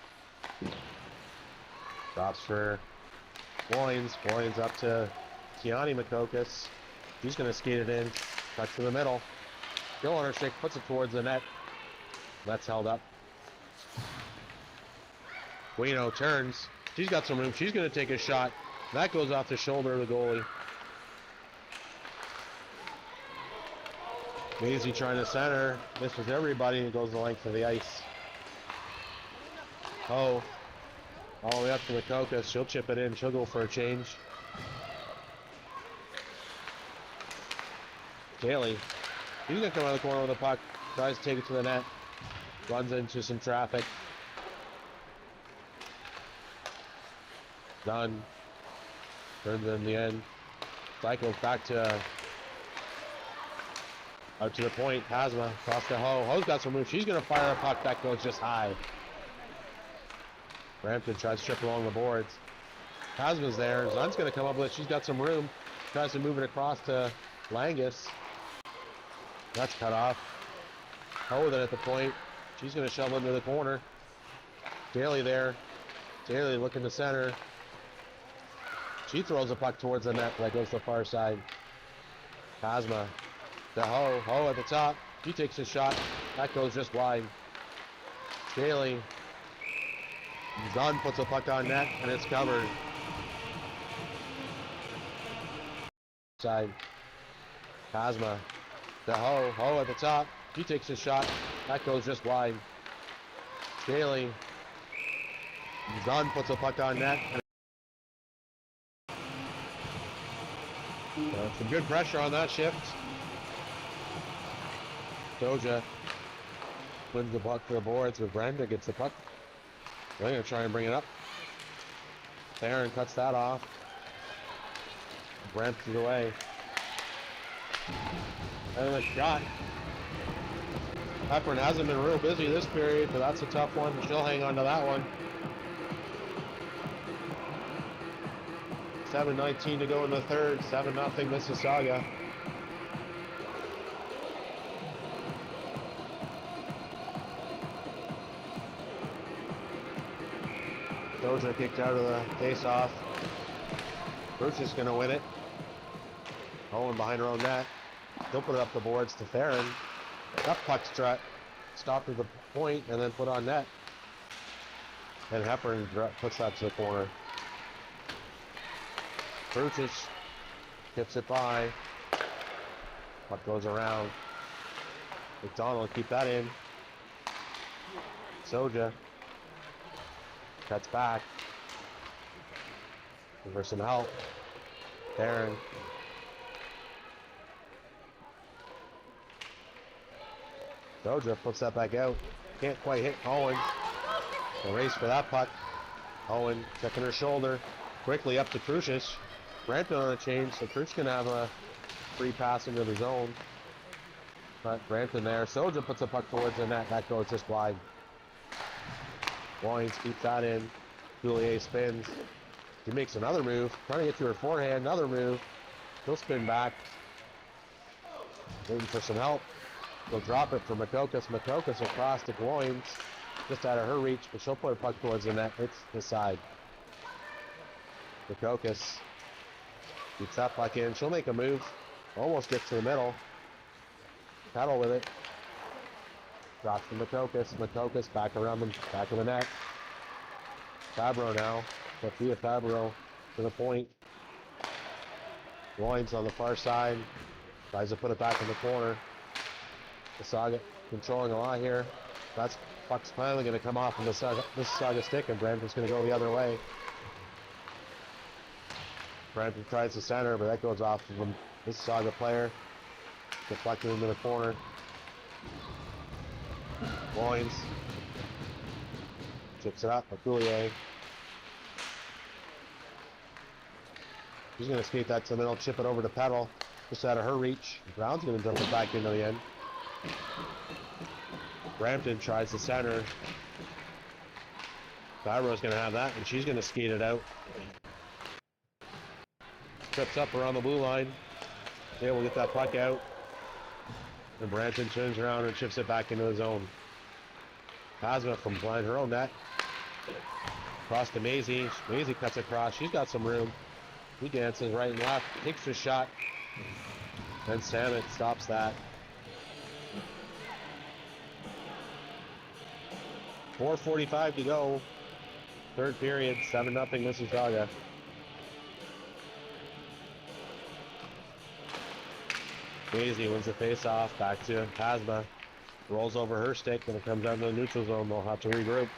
drops for Loins. Loins up to Tiani Makokis. He's going to skate it in. Cuts to the middle. Still on her stick. Puts it towards the net. That's held up. Aquino turns. She's got some room. She's going to take a shot. That goes off the shoulder of the goalie. Mazi trying to center. Misses everybody and goes the length of the ice. Oh, all the way up to Makokis. She'll chip it in. She'll go for a change. Staley. He's going to come out of the corner with the puck. Tries to take it to the net. Runs into some traffic. Zunn. Turns in the end. Cycles back to out to the point. Pasma. Across to Ho. Ho's got some room. She's going to fire a puck that goes just high. Brampton tries to trip along the boards. Pasma's there. Zunn's going to come up with it. She's got some room. Tries to move it across to Langis. That's cut off. Ho then at the point. She's going to shove into the corner. Staley there. Staley looking to center. She throws the puck towards the net. That goes to the far side. Pasma to Ho. Ho at the top. He takes a shot. That goes just wide. Staley. Zunn puts the puck on net, and it's covered. Side. Pasma to Ho. Ho at the top. He takes a shot. That goes just wide. Staley. Zunn puts the puck on net. Some good pressure on that shift. Doja wins the puck to the boards, but Brenda gets the puck. They're going to try and bring it up. Theron cuts that off. Brampton's away. And a shot. Hepburn hasn't been real busy this period, but that's a tough one. She'll hang on to that one. 7:19 to go in the third. 7-0 Mississauga. Those are kicked out of the face-off. Bruce is going to win it. Owen behind her own net. He'll put it up the boards to Theron. That puck stopped at the point and then put on net. And Hepburn puts that to the corner. Brutus tips it by. Puck goes around. MacDonald keep that in. Soja cuts back. For some help. Theron. Soja puts that back out. Can't quite hit Owen. A race for that puck. Owen checking her shoulder. Quickly up to Crucius. Brampton on a change, so Crucius can have a free pass into the zone. But Brampton there. Soja puts the puck towards the net. That goes just wide. Wines keeps that in. Juliet spins. She makes another move. Trying to get to her forehand. Another move. She'll spin back. Waiting for some help. She'll drop it for Makokis. Makokis across to Gloins. Just out of her reach, but she'll put a puck towards the net. It's the side. Makokis keeps that puck in. She'll make a move. Almost gets to the middle. Peddle with it. Drops to Makokis. Makokis back around the back of the net. Fabro now. Sophia Fabro to the point. Loins on the far side. Tries to put it back in the corner. Mississauga controlling a lot here. That's puck's finally going to come off of Mississauga stick, and Brampton's going to go the other way. Brampton tries to center, but that goes off of the Mississauga player. Deflected into the corner. Loins. Chips it up. Lecuyer. She's going to skate that to the middle, chip it over to Peddle. Just out of her reach. Brown's going to dump it back into the end. Brampton tries to center. Fabro's going to have that, and she's going to skate it out. Trips up around the blue line. Yeah, we'll get that puck out. And Brampton turns around and chips it back into the zone. Pasma from behind her own net. Across to Mazi. Mazi cuts across. She's got some room. He dances right and left. Takes the shot. Then Samet stops that. 4:45 to go. Third period. 7-0 Mississauga. Mazi wins the face-off. Back to Pasma. Rolls over her stick, and it comes down to the neutral zone. They'll have to regroup.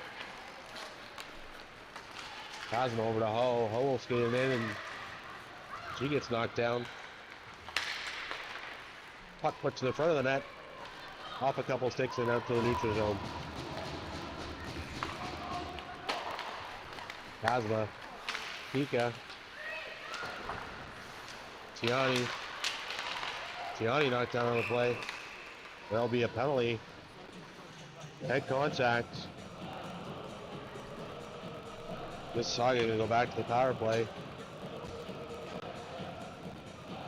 Pasma over to Ho. Ho will skate it in, and she gets knocked down. Puck put to the front of the net. Off a couple sticks and out to the neutral zone. Pasma. Kika. Tiani. Tiani knocked down on the play. There'll be a penalty. Head contact. Mississauga gonna go back to the power play.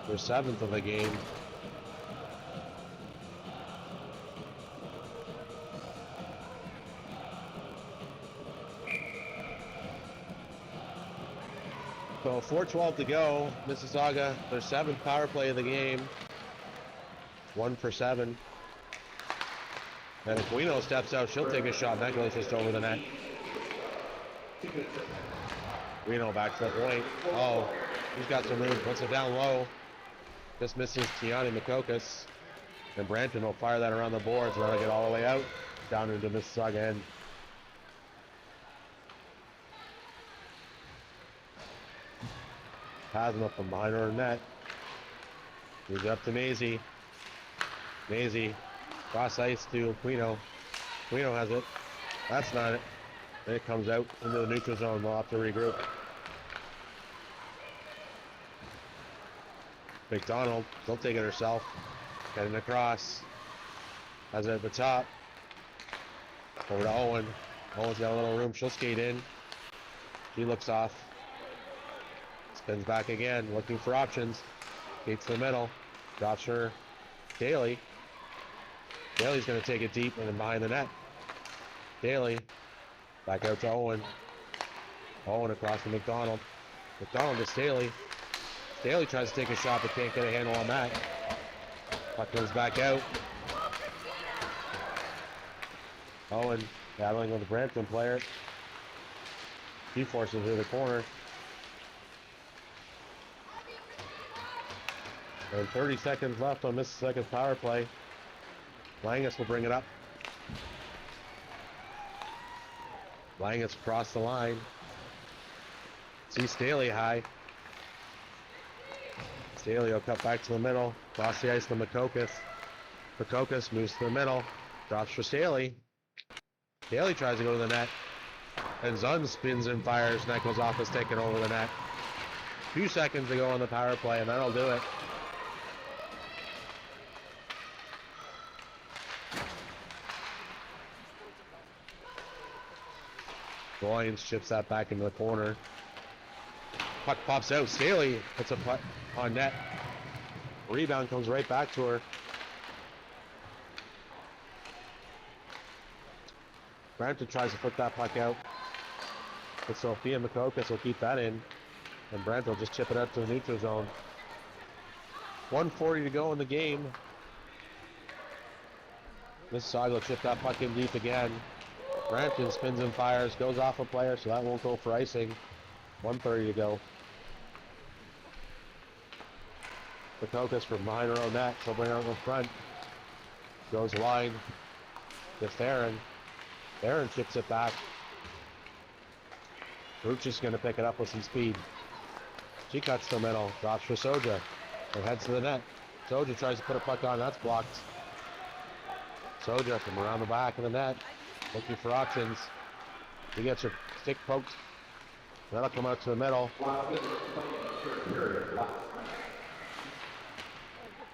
Their 7th of the game. So 4:12 to go. Mississauga, their 7th power play of the game. 1 for 7. And if Aquino steps out, she'll take a shot. That goes just over the net. Aquino back to the point. Oh, he's got some room. Puts it down low. Just misses Tiani Makokis. And Brampton will fire that around the boards. That'll get all the way out. Down into Mississauga end. Pasma from behind her net. Moves up to Mazi. Mazi cross ice to Aquino. Aquino has it. That's not it. Then it comes out into the neutral zone. They'll have to regroup. MacDonald, she'll take it herself. Getting across. Has it at the top. Over to Owen. Owen's got a little room. She'll skate in. She looks off. Spins back again, looking for options. Skates to the middle. Drops her. Staley. Staley's going to take it deep and then behind the net. Staley. Back out to Owen. Owen across to MacDonald. MacDonald to Staley. Staley tries to take a shot but can't get a handle on that. Puck comes back out. Owen battling with the Brampton player. He forces her to the corner. And 30 seconds left on Mississauga's power play. Langis will bring it up. Langis across the line. See Staley high. Staley will cut back to the middle. Across the ice to Makokis. Makokis moves to the middle. Drops for Staley. Staley tries to go to the net. And Zunn spins and fires. And that goes off as taken over the net. 2 seconds to go on the power play, and that'll do it. Goins chips that back into the corner. Puck pops out. Staley puts a puck on net. Rebound comes right back to her. Brampton tries to put that puck out. But Sophia and Makokis will keep that in. And Brampton will just chip it out to the neutral zone. 1:40 to go in the game. Mississauga will chip that puck in deep again. Brampton spins and fires, goes off a player, so that won't go for icing. 1:30 to go. Makokis from behind her own net. She'll bring her in front. Goes wide to Theron. Theron chips it back. Rooch is going to pick it up with some speed. She cuts the middle, drops for Soja, and heads to the net. Soja tries to put a puck on, that's blocked. Soja from around the back of the net, looking for options. She gets her stick poked. That'll come out to the middle.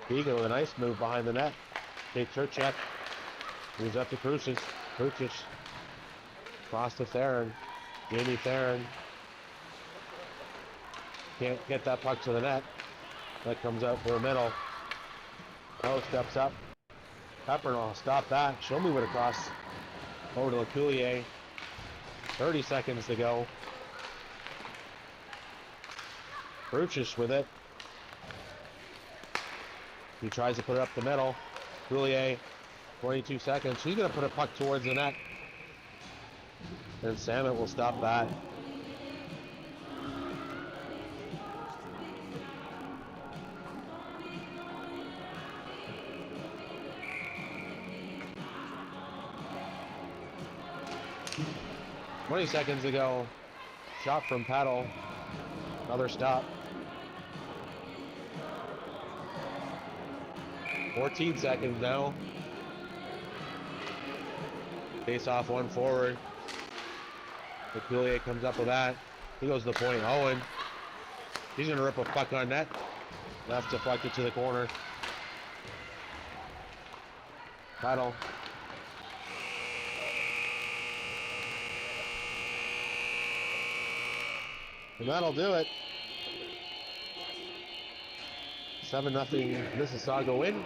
Kika with a nice move behind the net. Takes her check. Moves up to Crucis. Crucis. Cross to Theron. Jamie Theron. Can't get that puck to the net. That comes out for a middle. Oh, steps up. Hepburn will stop that. She'll move it across. Over to Lecuyer. 30 seconds to go. Brucish with it. He tries to put it up the middle. Lecuyer, 22 seconds. She's going to put a puck towards the net. And Salmon will stop that. "20 seconds to go. Shot from Peddle. Another stop. 14 seconds now. Face off one forward. Lecuyer comes up with that. He goes to the point. Owen. He's going to rip a puck on net. Left deflected to the corner. Peddle. And that'll do it. 7-0 Mississauga win.